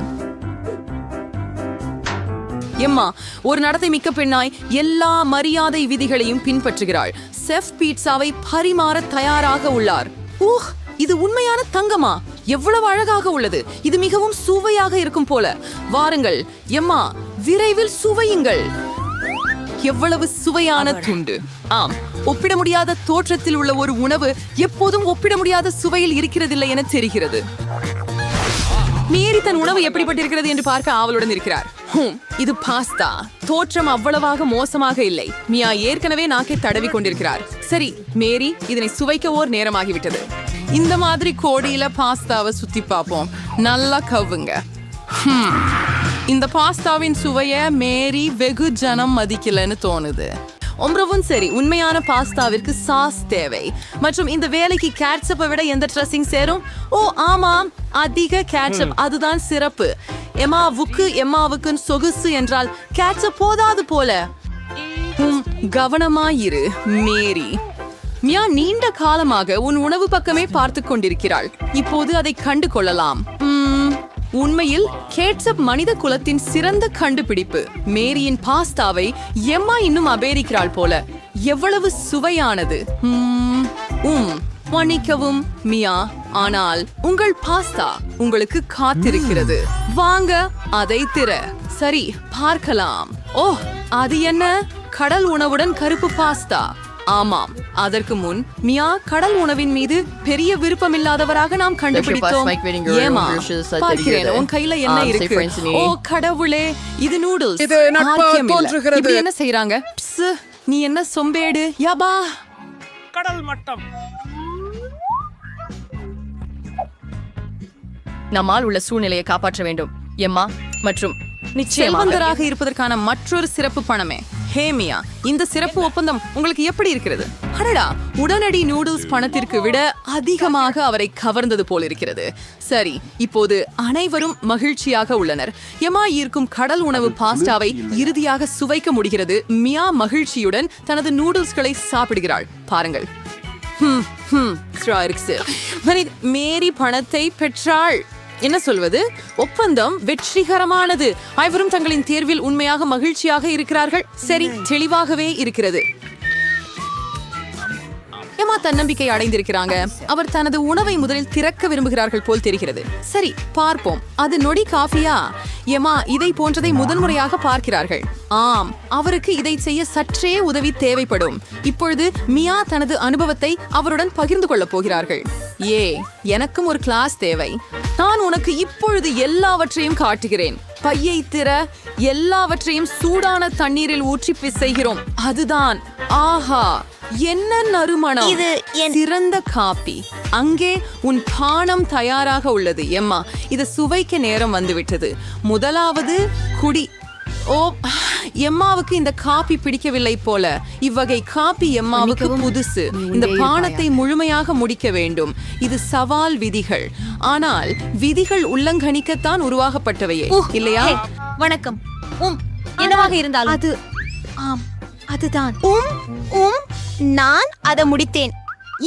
எம்மா ஒரு நடத்தை மிக்க பெண்ணாய் எல்லா மரியாதை விதிகளையும் பின்பற்றுகிறாள். செஃப் பீட்சாவை பரிமாற தயாராக உள்ளார். இது உண்மையான தங்கமா? எவ்வளவு அழகாக உள்ளது. இது மிகவும் சுவையாக இருக்கும் போல. வாருங்கள் எம்மா, விரைவில் சுவையுங்கள். எவ்வளவு சுவையான துண்டு. ஆம், ஒப்பிட முடியாத தோற்றத்தில் உள்ள ஒரு உணவு எப்போதும் ஒப்பிட முடியாத சுவையில் இருக்கிறதில்லை என தெரிகிறது. மேரி தன் உணவு எப்படிப்பட்டிருக்கிறது என்று பார்க்க ஆவலுடன் இருக்கிறார். இது பாஸ்தா. தோற்றம் அவ்வளவாக மோசமாக இல்லை. மியா ஏற்கனவே நாக்கை தடவி கொண்டிருக்கிறார். சரி மேரி, இதனை சுவைக்க ஓர் நேரமாகிவிட்டது. இந்த மாதிரி கோடியில பாஸ்தாவை சுத்தி பார்ப்போம். நல்லா கவ்வுங்க. இந்த பாஸ்தாவின் சுவைய மேரி வெகு ஜனம் மதிக்கலன்னு தோணுது. ஒன்றவும் சரி, உண்மையான பாஸ்தாவிற்கு சாஸ் தேவை. மற்றும் இந்த வேலைக்கு கேட்சப்பை விட எந்த ட்ரெஸ்ஸிங் சேரும்? ஓ ஆமாம், அதிக கேட்சப். அதுதான் சிறப்பு. எம்மாவுக்கு சொகுசு என்றால் கேட்சப் போதாது போல. கவனமாயிரு மேரி. மியா நீண்ட காலமாக உன் உணவு பக்கமே பார்த்து கொண்டிருக்கிறாள். இப்போது அதை கண்டு கொள்ளலாம். உண்மையில் கேட்சப் மனித குலத்தின் சிறந்த கண்டுபிடிப்பு. மேரியின் பாஸ்தாவை எம்மா இன்னும் அபேரிக்கிறாள் போல. எவ்வளவு சுவையானது. மன்னிக்கவும் மியா, ஆனால் உங்கள் பாஸ்தா உங்களுக்கு காத்திருக்கிறது. வாங்க அதை திற. சரி, பார்க்கலாம். ஓ, அது என்ன? கடல் உணவுடன் கருப்பு பாஸ்தா. ஆமாம், அதற்கு முன் மியா கடல் உணவின் மீது பெரிய விருப்பமில்லாதவராக நாம் கண்டுபிடித்தோம். ஏமா, பார்க்கிறேன் உன் கையில என்ன இருக்கு. ஓ கடவுளே, இது நூடுல்ஸ். இப்படி என்ன செய்யறாங்க? நீ என்ன சொம்பேடு. யாபா, கடல் மட்டம். நம்மால் உள்ள சூழ்நிலையை காப்பாற்ற வேண்டும் எம்மா. மற்றும் செல்வந்தராக இருப்பதற்கான மற்றொரு சிறப்பு பணமே. ஹேமியா, இந்த சிறப்பு ஒப்பந்தம் உங்களுக்கு எப்படி இருக்கிறது? அடடா, உடனடி நூடுல்ஸ் பணத்திற்கு விட அதிகமாக அவரை கவர்ந்தது போல் இருக்கிறது. சரி, இப்போது அனைவரும் மகிழ்ச்சியாக உள்ளனர். எம்மா ஈர்க்கும் கடல் உணவு பாஸ்டாவை இறுதியாக சுவைக்க முடிகிறது. மியா மகிழ்ச்சியுடன் தனது நூடுல்ஸ்களை சாப்பிடுகிறாள். பாருங்கள். மேரி பணத்தை பெற்றாள். என்ன சொல்வது? ஒப்பந்தம் வெற்றிகரமானது. ஐவரும் தங்களின் தேர்வில் உண்மையாக மகிழ்ச்சியாக இருக்கிறார்கள். சரி, தெளிவாகவே இருக்கிறது. எம்மா தன்னம்பிக்கை அடைந்திருக்கிறாங்க. அவர் தனது உணவை முதலில் திறக்க விரும்புகிறார்கள் போல் தெரிகிறது. சரி, பார்ப்போம். அது நொடி காஃபியா? எம்மா இதை போன்றதை முதன்முறையாக பார்க்கிறார்கள். ஆம், அவருக்கு இதை செய்ய சற்றே உதவி தேவைப்படும். இப்பொழுது மியா தனது அனுபவத்தை அவருடன் பகிர்ந்து கொள்ளப் போகிறார்கள். எனக்கும் ஒரு கிளாஸ் தேவை. நான் உனக்கு இப்பொழுது எல்லாவற்றையும் காட்டுகிறேன். பையை திற. எல்லாவற்றையும் சூடான தண்ணீரில் ஊற்றி பிசைகிறோம். அதுதான். ஆஹா, என்ன நறுமணம். இது சிறந்த காபி. அங்கே உன் பானம் தயாராக உள்ளது. எம்மா, இது சுவைக்க நேரம் வந்துவிட்டது. முதலாவது குடி. ஓ, எம்மாவுக்கு இந்த காபி பிடிக்கவில்லை போல. இவ்வகை காபி எம்மாவுக்கு புதுசு. இந்த பானத்தை முழுமையாக முடிக்க வேண்டும். இது சவால் விதிகள். ஆனால் விதிகள் உள்ளங்கணிக்கத்தான் உருவாக்கப்பட்டவையே, இல்லையா? வணக்கம். என்னவாக இருந்தாலும் அது ஆம் அதுதான். நான் அதை முடித்தேன்.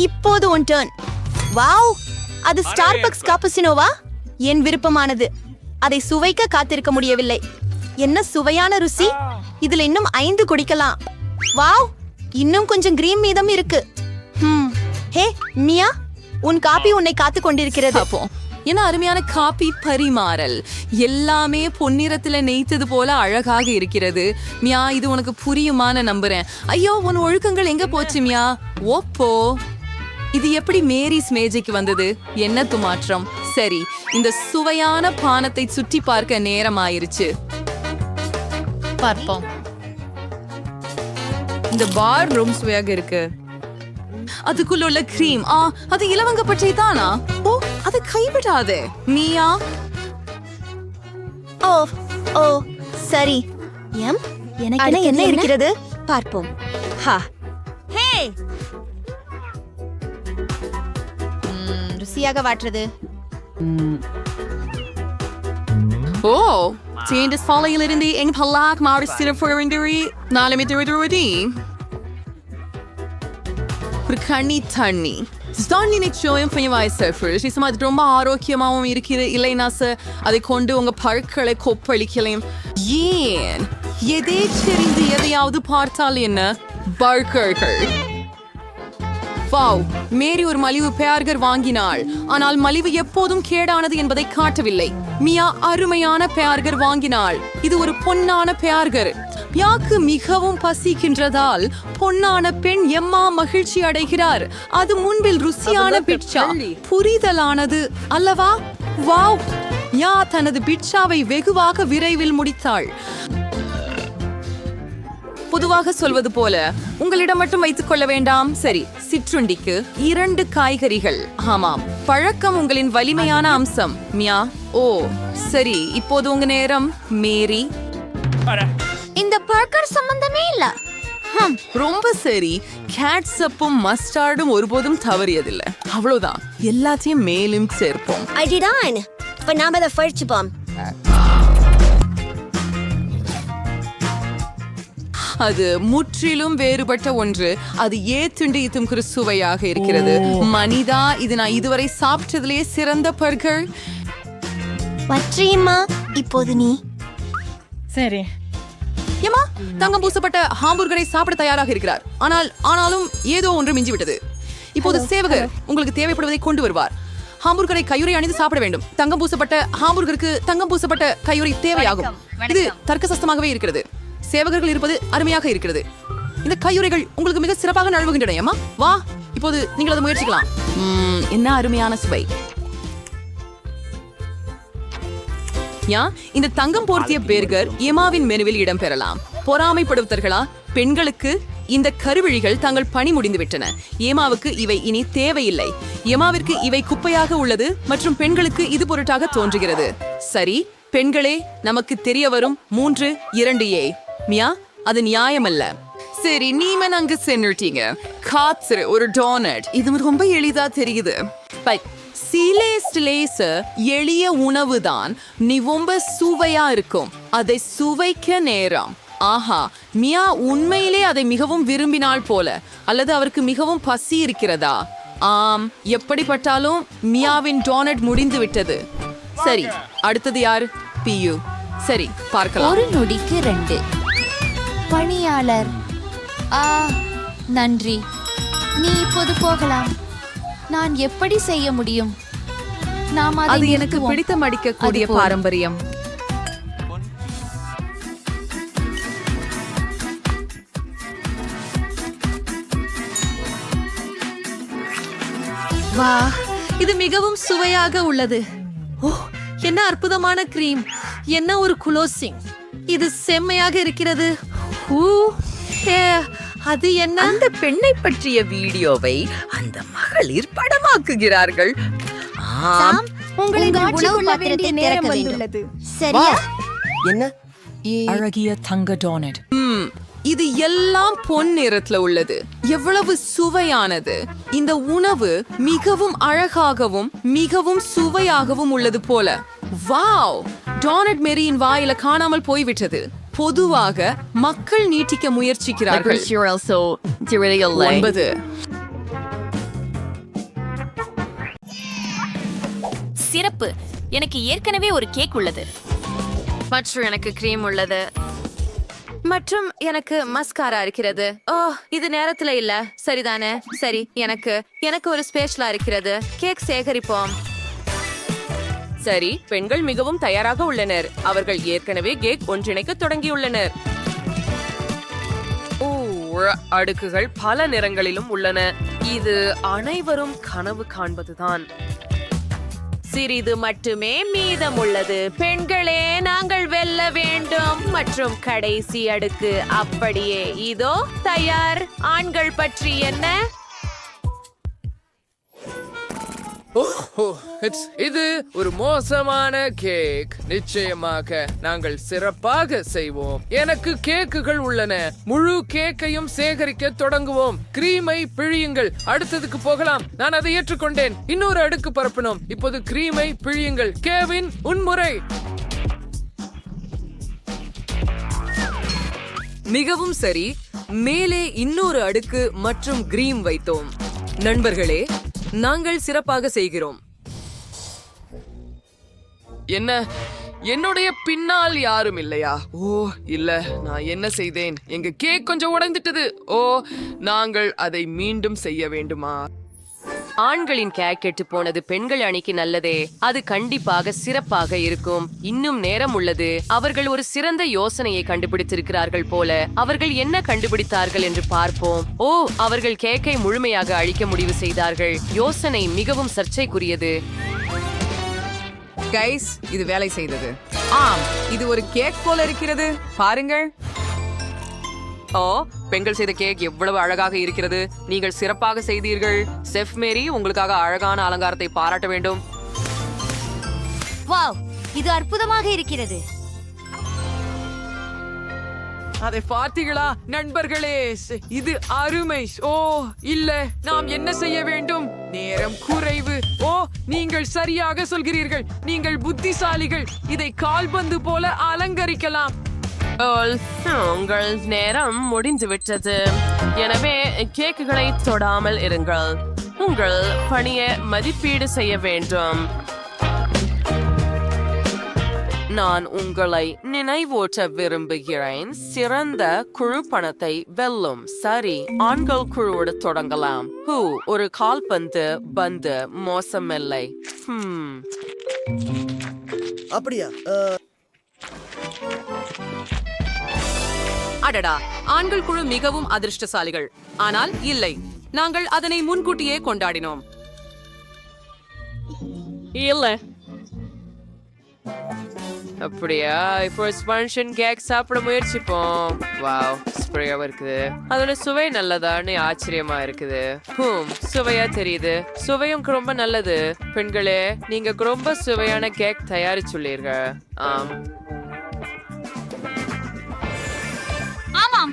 இப்போது உன் டர்ன். வாவ், அது ஸ்டார்பக்ஸ் காப்புசினோவா? என் விருப்பமானது. அதை சுவைக்க காத்திருக்க முடியவில்லை. என்ன சுவையான ருசி! இதுல இன்னும் 5 குடிக்கலாம். வாவ், இன்னும் கொஞ்சம் கிரீம் மீதம் இருக்கு. ஹே மியா, உன் காபி உன்னை காத்து கொண்டிருக்கிறது. அப்போ என்ன அருமையான காபி பரிமாறல். எல்லாமே பொன்னிறத்துல நெய்த்தது போல அழகாக இருக்கிறது. மியா, இது உனக்கு புரியுமான நம்புறேன். ஐயோ, உன் ஒழுக்கங்கள் எங்க போச்சு மியா? ஓப்போ, இது எப்படி மேரிஸ் மேஜைக்கு வந்தது? என்ன துமாற்றம். சரி, இந்த சுவையான பானத்தை சுற்றி பார்க்க நேரம் ஆயிருச்சு. பார்ப்போம். இந்த பார் ரொம்ப சுவையாக இருக்கு. அதுக்குள்ள உள்ள கிரீம், அது இலவங்க பச்சை தானா? ஓ, அதை கைவிடாதே மியா. ஓ ஓ சரி. எனக்கு என்ன இருக்கிறது பார்ப்போம். ஹே, ருசியாக வாட்டுறது. ஓ, தேண்ட சாலையிலிருந்து எங்க பல்லாக் மாறு சிறப்புரி நாலுமே திருவதி ஒரு கண்ணி தண்ணி தண்ணி நிச்சயம் அது ரொம்ப ஆரோக்கியமாகவும் இருக்கிறது. இல்லைன்னா சார், அதை கொண்டு உங்க பற்களை கொப்பளிக்கலாம். ஏன் எதே தெரிந்து எதையாவது பார்த்தால் என்ன? பர்கர்கள். வாவ், மேரி ஒரு மலிவு பேர்கர் வாங்கினாள். ஆனால் மலிவு எப்போதும் கேடானது என்பதை காட்டவில்லை. மியா அருமையான பேர்கர் வாங்கினாள். இது ஒரு பொன்னான பேர்கர். மியாக்கு மிகவும் பசிக்கின்றதால் பொன்னான பெண் எம்மா மகிழ்ச்சி அடைகிறார். அது முன்பில் ருசியான பிட்சா. புரிதலானது அல்லவா? வாவ், மியா தனது பிட்சாவை வெகுவாக விரைவில் முடித்தாள். பொதுவாக சொல்வது போல உங்களிடம் மட்டும் வைத்துக் கொள்ள வேண்டாம். சரி, சிற்றுண்டிக்கு 2 காய்கறிகள். ஆமாம், பழக்கம் உங்களின் வலிமையான அம்சம். மியா, ஓ சரி, இப்போது உங்க நேரம். மேரி, இந்த பர்கர் சம்பந்தமே இல்ல. ரொம்ப சரி. கேட்சப்பும் மஸ்டார்டும் ஒருபோதும் தவறியதில்லை. அவ்வளவுதான், எல்லாத்தையும் மேலும் சேர்ப்போம். அதுதான் இப்ப நாம அதை பறிச்சுப்போம். அது முற்றிலும் வேறுபட்ட ஒன்று. அது ஏத்துண்டு இத்தும் சுவையாக இருக்கிறது. மனிதா, இது நான் இதுவரை சாப்பிட்டதிலேயே சிறந்த பர்கர். பற்றியம்மா, இப்போது நீ. சரி. ஏமா, தங்கம் பூசப்பட்ட ஹாம்பூர்கரை சாப்பிட தயாராக இருக்கிறார். ஆனாலும் ஏதோ ஒன்று மிஞ்சி விட்டது. இப்போது சேவகர் உங்களுக்கு தேவைப்படுவதை கொண்டு வருவார். ஹாம்பூர்கரை கையுறை அணிந்து சாப்பிட வேண்டும். தங்கம் பூசப்பட்ட ஹாம்பூர்கருக்கு தங்கம் பூசப்பட்ட கையுறை தேவையாகும். இது தர்க்கசஸ்தமாகவே இருக்கிறது. சேவகர்கள் இருப்பது அருமையாக இருக்கிறது. இந்த கையுறைகள் உங்களுக்கு மிக சிறப்பாக நழுவுகின்றன. ஏமா, வா, இப்போது நீங்கள் அதை முயற்சிக்கலாம். என்ன அருமையான சுவை. இந்த தங்கம் போர்த்திய பேர்கர் எமாவின் மெனுவில் இடம் பெறலாம். பொறாமைப்படுவதர்களா? பெண்களுக்கு இந்த கருவிழிகள் தங்கள் பணி முடிந்துவிட்டன. ஏமாவுக்கு இவை இனி தேவையில்லை. எமாவிற்கு இவை குப்பையாக உள்ளது மற்றும் பெண்களுக்கு இது பொருட்டாக தோன்றுகிறது. சரி பெண்களே, நமக்கு தெரிய வரும் 3, 2A. மியா, அது நியாயமல்ல. சரி, நீமன் அங்கு சென்னுட்டீங்க. காத்ரு ஒரு டோனட். இது ரொம்ப எளிதா தெரியுது. எளிய உணவு தான் நீ ரொம்ப சுவையா இருக்கும். அதை சுவைக்க நேரம். ஆஹா, மியா உண்மையிலே அதை மிகவும் விரும்பினாள் போல. அல்லது அவருக்கு மிகவும் பசி இருக்கிறதா? ஆம், எப்படிப்பட்டாலும் மியாவின் டோனட் முடிந்து விட்டது. சரி, அடுத்தது யார்? பியு. சரி, பார்க்கலாம். ஒரு நொடிக்கு 2 பணியாளர். நன்றி, நீ இப்போது போகலாம். நான் எப்படி செய்ய முடியும்? நாம் அது எனக்கு பிடித்தம் அடிக்கக்கூடிய பாரம்பரியம். வா, இது மிகவும் சுவையாக உள்ளது. ஓ, என்ன அற்புதமான கிரீம்! என்ன ஒரு குலோசிங்! இது செம்மையாக இருக்கிறது. அது என்ன? அந்த பெண்ணை பற்றிய வீடியோவை அந்த மகளிர் படமாக்குகிறார்கள். உங்களின் உணவு பாத்திரத்தை திறக்க வேண்டும். சரியா? என்ன அழகிய தங்க டோனட். இது எல்லாம் பொன் நிறத்துல உள்ளது. எவ்வளவு சுவையானது! இந்த உணவு மிகவும் அழகாகவும் மிகவும் சுவையாகவும் உள்ளது போல. வாவ்! டோனட் மேரியின் வாயில காணாமல் போய்விட்டது. பொதுவாக மக்கள் நீட்டிக்க முயற்சிக்கிறார்கள். 9. சிறப்பு. எனக்கு ஏற்கனவே ஒரு கேக் உள்ளது மற்றும் எனக்கு கிரீம் உள்ளது மற்றும் எனக்கு மஸ்காரா இருக்கிறது. ஓ, இது நேரத்துல இல்ல, சரிதானே? சரி, எனக்கு ஒரு ஸ்பெஷலா இருக்கிறது. கேக் சேகரிப்போம். சரி, பெண்கள் மிகவும் தயாராக உள்ளனர். அவர்கள் ஏற்கனவே கேக் ஒன்றிணைக்க தொடங்கியுள்ளனர். அடுக்குகள் பல நிறங்களிலும் உள்ளன. இது அனைவரும் கனவு காண்பதுதான். சிறிது மட்டுமே மீதம் உள்ளது. பெண்களே, நாங்கள் வெல்ல வேண்டும். மற்றும் கடைசி அடுக்கு அப்படியே இதோ தயார். ஆண்கள் பற்றி என்ன? இது ஒரு மோசமான கேக். நிச்சயமாக நாங்கள் சிறப்பாக செய்வோம். எனக்கு கேக்குகள் உள்ளன. முழு கேக்கையும் சேகரிக்க தொடங்குவோம். கிரீமை பிழியுங்கள். அடுத்ததுக்கு போகலாம். நான் அதை ஏற்றுக்கொண்டேன். இன்னொரு அடுக்கு பரப்பணும். இப்போது கிரீமை பிழியுங்கள். கேவின், உன்முறை. மிகவும் சரி. மேலே இன்னொரு அடுக்கு மற்றும் கிரீம் வைத்தோம். நண்பர்களே, நாங்கள் சிறப்பாக செய்கிறோம். என்ன, என்னுடைய பின்னால் யாரும் இல்லையா? ஓ இல்ல, நான் என்ன செய்தேன்? எங்க கேக் கொஞ்சம் உடைந்துட்டது. ஓ, நாங்கள் அதை மீண்டும் செய்ய வேண்டுமா? ஆண்களின் கேக் கெட்டு போனது பெண்கள் அணிக்கு நல்லதே. அது கண்டிப்பாக சிறப்பாக இருக்கும். இன்னும் நேரம் உள்ளது. அவர்கள் ஒரு சிறந்த யோசனையை கண்டுபிடித்திருக்கிறார்கள் போல. அவர்கள் என்ன கண்டுபிடித்தார்கள் என்று பார்ப்போம். ஓ, அவர்கள் கேக்கை முழுமையாக அழிக்க முடிவு செய்தார்கள். யோசனை மிகவும் சர்ச்சைக்குரியது. கைஸ், இது வேலை செய்தது. ஆம், இது ஒரு கேக் போல இருக்கிறது. பாருங்கள். ஓ, பெண்கள் செய்த கேக் எவ்வளவு அழகாக இருக்கிறது. நீங்கள் சிறப்பாக செய்தீர்கள். செஃப் மேரி, உங்களுக்காக அழகான அலங்காரத்தை பாராட்ட வேண்டும். வாவ், இது அற்புதமாக இருக்கிறது. அதை பார்த்தீங்களா நண்பர்களே? இது அருமை. ஓ இல்ல, நாம் என்ன செய்ய வேண்டும்? நேரம் குறைவு. ஓ, நீங்கள் சரியாக சொல்கிறீர்கள். நீங்கள் புத்திசாலிகள். இதை கால்பந்து போல அலங்கரிக்கலாம். உங்கள் நேரம் முடிந்து விட்டது. எனவே கேக்குகளை தொடாமல் இருங்கள். உங்கள் பணியை மதிப்பீடு செய்ய வேண்டும். நான் உங்களை நினைவூட்ட விரும்புகிறேன். சிறந்த குழு பணத்தை வெல்லும். சரி, ஆண்கள் குழுவோடு தொடங்கலாம். ஒரு கால்பந்து பந்து மோசமில்லை. அப்படியா? அடடா, ஆண்கள் குழு மிகவும் அதிர்ஷ்டசாலிகள். ஆனால் இல்லை, நாங்கள் அதனை முன்கூட்டியே கொண்டாடினோம். இல்ல அப்படியா? இப்போ ஸ்பன்ஷன் கேக் சாப்பிட முயற்சிப்போம். வாவ், ஸ்ப்ரேவா இருக்குது. அதோட சுவை நல்லதான்னு ஆச்சரியமா இருக்குது. சுவையா தெரியுது. சுவையும் ரொம்ப நல்லது. பெண்களே, நீங்க ரொம்ப சுவையான கேக் தயாரிச்சுள்ளீர்கள். ஆம். ஆமாம்.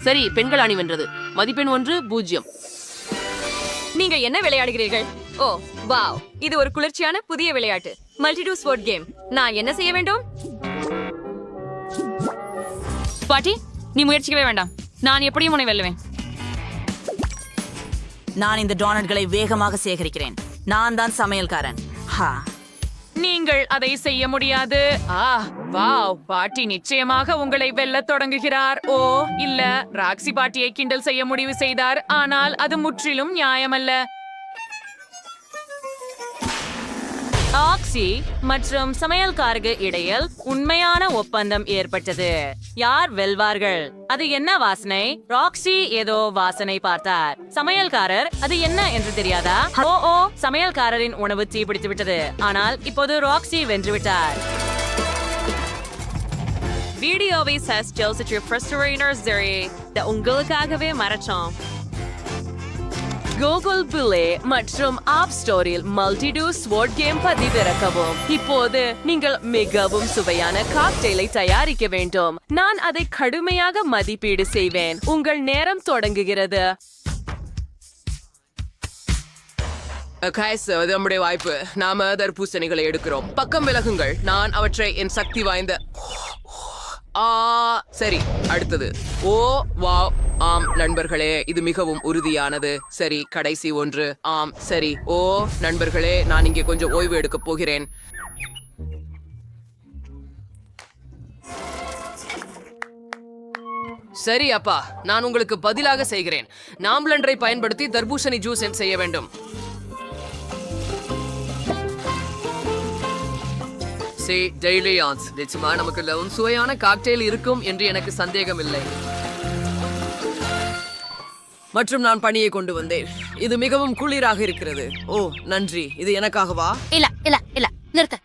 சரி, பெண்கள் அணி வென்றது. மதிப்பெண் 1-0. நீங்க என்ன விளையாடுகிறீர்கள்? ஓ வாவ், இது ஒரு குளிர்ச்சியான புதிய விளையாட்டு. மல்டிடூ ஸ்போர்ட் கேம். நான் என்ன செய்ய வேண்டும்? பாட்டி, நீ முயற்சிக்கவே வேண்டாம். நான் எப்படியும் உன்னை வெல்லுவேன். நான் இந்த டோனட்களை வேகமாக சேகரிக்கிறேன். நான் தான் சமையல்காரன். நீங்கள் அதை செய்ய முடியாது. வாவ், பாட்டி நிச்சயமாக உங்களை வெல்ல தொடங்குகிறார். ஓ இல்ல, ராக்ஸி பாட்டியை கிண்டல் செய்ய முடிவு செய்தார். ஆனால் அது முற்றிலும் நியாயமல்ல. ஆக்ஸி மற்றும் சமையல்காரருக்கு இடையில் உண்மையான ஒப்பந்தம் ஏற்பட்டது. யார் வெல்வார்கள்? அது என்ன வாசனை? ராக்ஸி ஏதோ வாசனை பார்த்தார். சமையல்காரர் அது என்ன என்று தெரியாதா? ஓ, சமையல்காரரின் உணவு தீப்பிடித்து விட்டது. ஆனால் இப்போது ராக்ஸி வென்றுவிட்டார். வீடியோவை சஸ்டல் சற்று ஃப்ரஸ்ட்ரேட்டர்ஸ் உங்களுக்காகவே மறைச்சோம். கூகுள் பிளே மற்றும் ஆப் ஸ்டோரில் மல்டிடூ ஸ்வாட் கேம் பதிவிறக்கவும். இப்போது நீங்கள் மிகவும் சுவையான காக்டெயிலை தயாரிக்க வேண்டும். நான் அதை கடுமையாக மதிப்பீடு செய்வேன். உங்கள் நேரம் தொடங்குகிறது. அது நம்முடைய வாய்ப்பு. நாம தர்பூசணிகளை எடுக்கிறோம். பக்கம் விலகுங்கள். நான் அவற்றை என் சக்தி வாய்ந்த சரி, அடுத்தது. ஓ வாவ், ஆம் நண்பர்களே, இது மிகவும் உறுதியானது. சரி, கடைசி ஒன்று. ஆம், சரி. ஓ நண்பர்களே, நான் இங்கே கொஞ்சம் ஓய்வு எடுக்கப் போகிறேன். சரி அப்பா, நான் உங்களுக்கு பதிலாக செய்கிறேன். நாம் பிளெண்டரை பயன்படுத்தி தர்பூசணி ஜூஸ் செய்ய வேண்டும். நிச்சயமா நமக்கு சுவையான காக்டெயில் இருக்கும் என்று எனக்கு சந்தேகம் இல்லை. மற்றும் நான் பணியை கொண்டு வந்தேன். இது மிகவும் குளிராக இருக்கிறது. ஓ நன்றி. இது எனக்காகவா? இல்ல இல்ல இல்ல, நிறுத்த.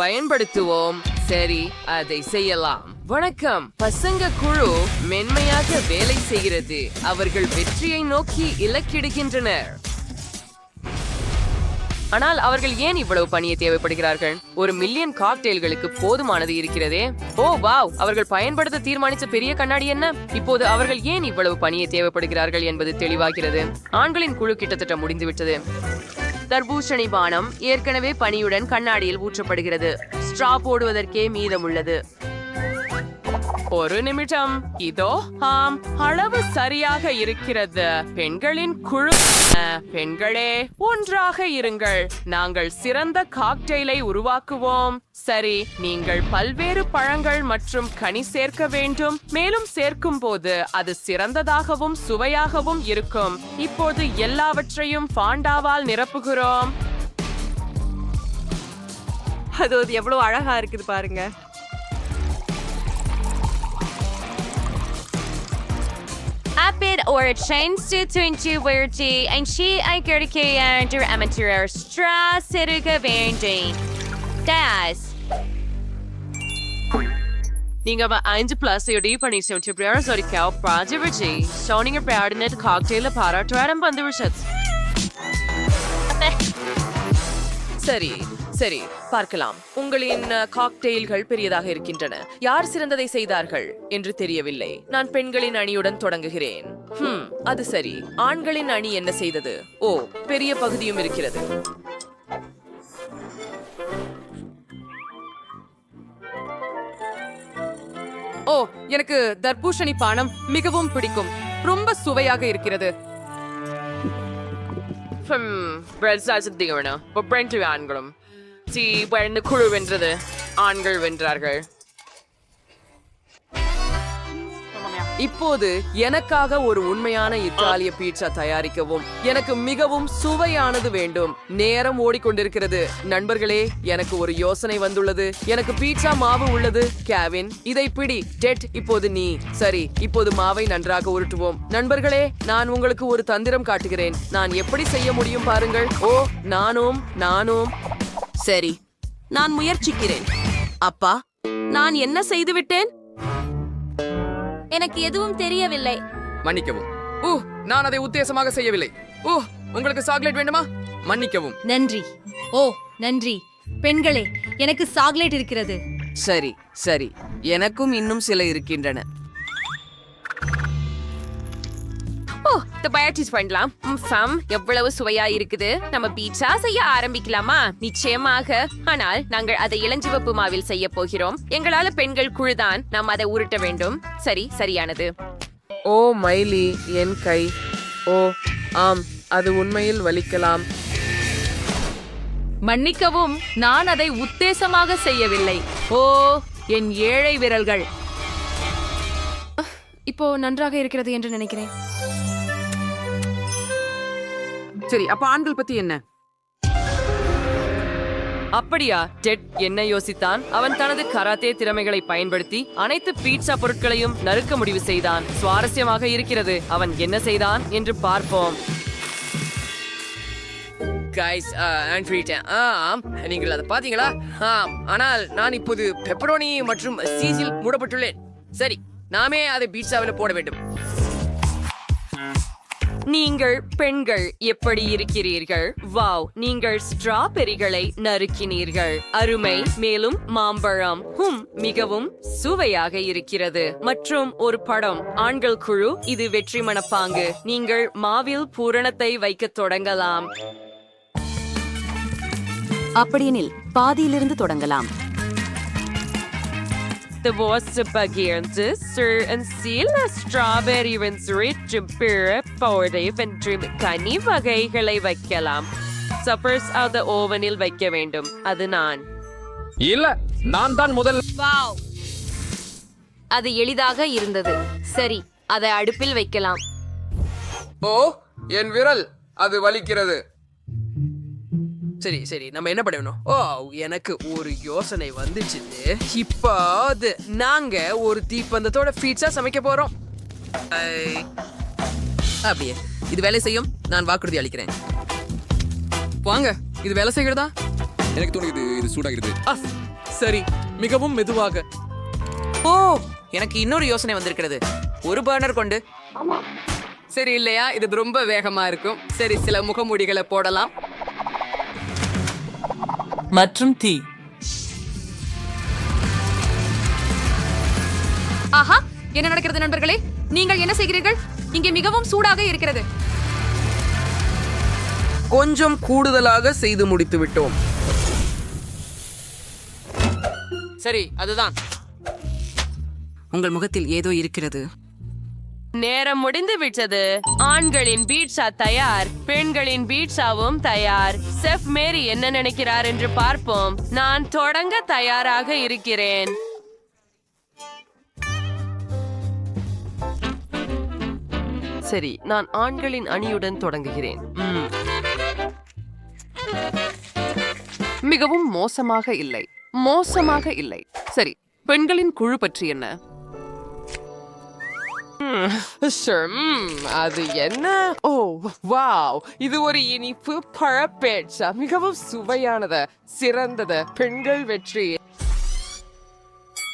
பயன்படுத்துவோம். சரி, அதை செய்யலாம். வணக்கம். பசங்க குழு மென்மையாக வேலை செய்கிறது. அவர்கள் வெற்றியை நோக்கி இலக்கிடுகின்றனர். ஆனால் அவர்கள் ஏன் இவ்வளவு பணியை தேவைப்படுகிறார்கள்? 1 மில்லியன் காக்டெயில்களுக்கு போதுமானது இருக்கிறதே. ஓ வாவ், அவர்கள் பயன்படுத்த தீர்மானித்த பெரிய கண்ணாடி என்ன? இப்போது அவர்கள் ஏன் இவ்வளவு பணியை தேவைப்படுகிறார்கள் என்பது தெளிவாகிறது. ஆண்களின் குழு கிட்டத்தட்ட முடிந்துவிட்டது. தர்பூசணி பானம் ஏற்கனவே பனியுடன் கண்ணாடியில் ஊற்றப்படுகிறது. ஸ்ட்ரா போடுவதற்கே மீதமுள்ளது. 1 நிமிடம். இதோ. ஆம், அளவு சரியாக இருக்கிறது. பெண்களின் குழு. பெண்களே, ஒன்றாக இருங்கள். நாங்கள் சிறந்த காக்டெயிலை உருவாக்குவோம். சரி, நீங்கள் பல்வேறு பழங்கள் மற்றும் கனி சேர்க்க வேண்டும். மேலும் சேர்க்கும் போது அது சிறந்ததாகவும் சுவையாகவும் இருக்கும். இப்போது எல்லாவற்றையும் ஃபாண்டாவால் நிரப்புகிறோம். அது எவ்வளவு அழகா இருக்குது பாருங்க. Apid or a chains to 20 and she I get a under amateur stress it vendi. Das. நீங்க 5+ பண்ணி 70 பிளேயர்ஸ் ஒரு கவ் ப்ராஜெக்ட் சோனிங்க பேர்டனட் காக்டெயில பாராட்டுவாரம் வந்துருச்சு. சரி சரி, பார்க்கலாம். உங்களின் காக்டெயில்கள் பெரியதாக இருக்கின்றன. யார் சிறந்ததை செய்தார்கள் என்று தெரியவில்லை. நான் பெண்களின் அணியுடன் தொடங்குகிறேன். அது சரி. ஆண்களின் அணி என்ன செய்தது? ஓ, பெரிய பகுதியும் இருக்கிறது. ஓ, எனக்கு தர்பூசணி பானம் மிகவும் பிடிக்கும். ரொம்ப சுவையாக இருக்கிறது. ஆண்களும் குழு வென்றது. ஆண்கள் வென்றார்கள். இப்போது எனக்காக ஒரு உண்மையான இத்தாலிய பீட்சா தயாரிக்கவும். எனக்கு மிகவும் சுவையானது வேண்டும். நேரம் ஓடிக்கொண்டிருக்கிறது. நண்பர்களே, எனக்கு ஒரு யோசனை வந்துள்ளது. எனக்கு பீட்சா மாவு உள்ளது. கேவின், இதை பிடி. டெட், இப்போது நீ. சரி, இப்போது மாவை நன்றாக உருட்டுவோம். நண்பர்களே, நான் உங்களுக்கு ஒரு தந்திரம் காட்டுகிறேன். நான் எப்படி செய்ய முடியும் பாருங்கள். ஓ, நானும். சரி, நான் முயற்சிக்கிறேன். அப்பா, நான் என்ன செய்து விட்டேன்? எனக்கு எதுவும் தெரியவில்லை. மன்னிக்கவும். நான் அதை உத்தேசமாக செய்யவில்லை. உங்களுக்கு சாக்லேட் வேண்டுமா? மன்னிக்கவும். நன்றி. ஓ நன்றி. பெண்களே, எனக்கு சாக்லேட் இருக்கிறது. சரி சரி, எனக்கும் இன்னும் சில இருக்கின்றன. பண்ணலாம். எவ்வளவு சுவையா இருக்குது. நம்ம பீட்சா செய்ய ஆரம்பிக்கலாமா? நிச்சயமாக. ஆனால் நாங்கள் அதை இளஞ்சிவப்பு மாவில் செய்ய போகிறோம். எங்களால பெண்கள் குழுதான். நாம் அதை உருட்ட வேண்டும். சரி, சரியானது. ஓ மைலி, என் கை. ஓ ஆம், அது உண்மையில் வலிக்கலாம். மன்னிக்கவும், நான் அதை உத்தேசமாக செய்யவில்லை. ஓ, என் ஏழை விரல்கள். இப்போ நன்றாக இருக்கிறது என்று நினைக்கிறேன். சரி, அப்ப ஆண்கள் பத்தி என்ன? அப்படியா? டெட் என்ன யோசித்தான்? அவன் தனது கராத்தே திறமைகளை பயன்படுத்தி அனைத்து பீட்சா பொருட்களையும் நறுக்க முடிவு செய்தான். சுவாரஸ்யமாக இருக்கிறது. அவன் என்ன செய்தான் என்று பார்ப்போம். நீங்கள் அதை பாத்தீங்களா? ஆனால் நான் இப்போது பெப்பரோனி மற்றும் சீஸில் மூடப்பட்டுள்ளேன். சரி, நாமே அதை பீட்சாவில் போட வேண்டும். நீங்கள் பெண்கள் எப்படி இருக்கிறீர்கள்? வாவ், நீங்கள் ஸ்ட்ராபெரிகளை நறுக்கினீர்கள். அருமை. மேலும் மாம்பழம் மிகவும் சுவையாக இருக்கிறது. மற்றும் ஒரு படம். ஆண்கள் குழு, இது வெற்றி மனப்பாங்கு. நீங்கள் மாவில் பூரணத்தை வைக்க தொடங்கலாம். அப்படியெனில் பாதியிலிருந்து தொடங்கலாம். De bosse pagierende sur en sila strawberry rich pure powder வென்றும் கனி வகைகளை வைக்கலாம். சப்பர்ஸ் அந்த ஓவனில் வைக்க வேண்டும். அது நான் இல்ல, நான் தான் முதல். வாவ், அது எளிதாக இருந்தது. சரி, அதை அடுப்பில் வைக்கலாம். ஓ, என் விரல், அது வலிக்கிறது. சரி சரி, நம்ம என்ன பண்ணணும்? ஓ, எனக்கு ஒரு யோசனை வந்துச்சு. இப்போ நாங்க ஒரு தீப்பந்தத்தோட பீட்சா சமைக்க போறோம். அப்படியே இது வேலை செய்யும், நான் வாக்குறுதி அளிக்கிறேன். வாங்க, இது வேலை செய்கிறதா? எனக்கு தோணுது இது சூடாகிறது. சரி, மிகவும் மெதுவாக. ஓ, எனக்கு இன்னொரு யோசனை வந்திருக்கிறது. ஒரு பர்னர் கொண்டு. சரி இல்லையா? இது ரொம்ப வேகமா இருக்கும். சரி, சில முகமூடிகளை போடலாம். மற்றும் தீ. ஆஹா, என்ன நடக்கிறது நண்பர்களே? நீங்கள் என்ன செய்கிறீர்கள்? இங்கே மிகவும் சூடாக இருக்கிறது. கொஞ்சம் கூடுதலாக செய்து முடித்து விட்டோம். சரி, அதுதான். உங்கள் முகத்தில் ஏதோ இருக்கிறது. நேரம் முடிந்து விட்டது. ஆண்களின் பீட்சா தயார், பெண்களின் பீட்சாவும் தயார். செஃப் மேரி என்ன நினைக்கிறார் என்று பார்ப்போம். நான் தொடங்க தயாராக இருக்கிறேன். சரி, நான் ஆண்களின் அணியுடன் தொடங்குகிறேன். மிகவும் மோசமாக இல்லை, மோசமாக இல்லை. சரி, பெண்களின் குழு பற்றி என்ன? அது என்ன? ஓ வாவ், இது ஒரு இனிப்பு பழப்பேட்சா. மிகவும் சுவையானது, சிறந்தது. பெண்கள் வெற்றி.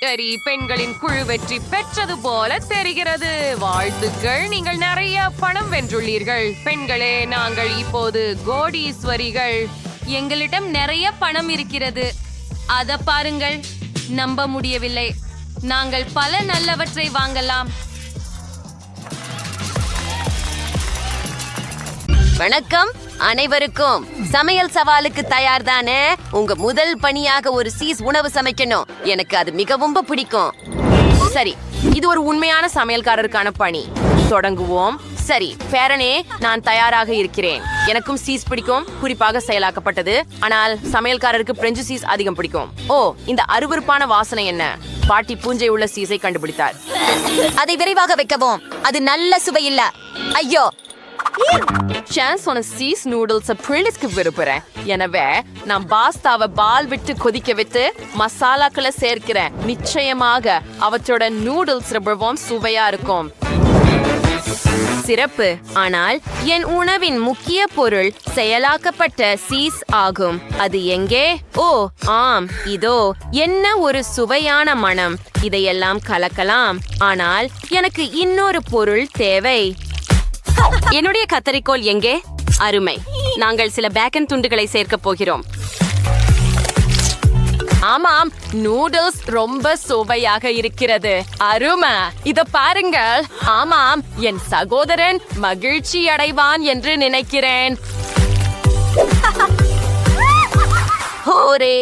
சரி, பெண்களின் குழு வெற்றி பெற்றது போல தெரிகிறது. வாழ்த்துக்கள், நீங்கள் நிறைய பணம் வென்றுள்ளீர்கள். பெண்களே, நாங்கள் இப்போது கோடீஸ்வரிகள். எங்களிடம் நிறைய பணம் இருக்கிறது. அத பாருங்கள், நம்ப முடியவில்லை. நாங்கள் பல நல்லவற்றை வாங்கலாம். வணக்கம் அனைவருக்கும். சமையல் சவாலுக்கு தயார் தானே? உங்க முதல் பணியாக ஒரு சீஸ் உணவு சமைக்கணும். எனக்கு அது மிகவும் பிடிக்கும். சரி, இது ஒரு உண்மையான சமையல்காரருக்கான பணி. தொடங்குவோம். சரி பேரனே, நான் தயாராக இருக்கிறேன். எனக்கும் சீஸ் பிடிக்கும், குறிப்பாக செயலாக்கப்பட்டது. ஆனால் சமையல்காரருக்கு பிரெஞ்சு சீஸ் அதிகம் பிடிக்கும். ஓ, இந்த அருவருப்பான வாசனை என்ன? பாட்டி பூஞ்சை உள்ள சீஸை கண்டுபிடித்தார். அதை விரைவாக வைக்கவும். அது நல்ல சுவை இல்ல. ஐயோ, சான்ஸ் ஒன் சீஸ் நூடுல்ஸ் பிரிலிஸ்க்கு விரும்புறேன். எனவே நான் பாஸ்தாவை பால் விட்டு கொதிக்க விட்டு மசாலாக்களை சேர்க்கிறேன். நிச்சயமாக அவற்றோட நூடுல்ஸ் ரொம்பவும் சுவையா இருக்கும். சிறப்பு. ஆனால் என் உணவின் முக்கிய பொருள் செயலாக்கப்பட்ட சீஸ் ஆகும். அது எங்கே? ஓ ஆம், இதோ. என்ன ஒரு சுவையான மனம். இதையெல்லாம் கலக்கலாம். ஆனால் எனக்கு இன்னொரு பொருள் தேவை. என்னுடைய கத்தரிக்கோல் எங்கே? அருமை. நாங்கள் சில பேக்கன் துண்டுகளை சேர்க்க போகிறோம். ஆமாம், நூடுல்ஸ் ரொம்ப சுவையாக இருக்கிறது. அருமை. இத பாருங்கள். ஆமாம், என் சகோதரன் மகிழ்ச்சி அடைவான் என்று நினைக்கிறேன். ஹோரே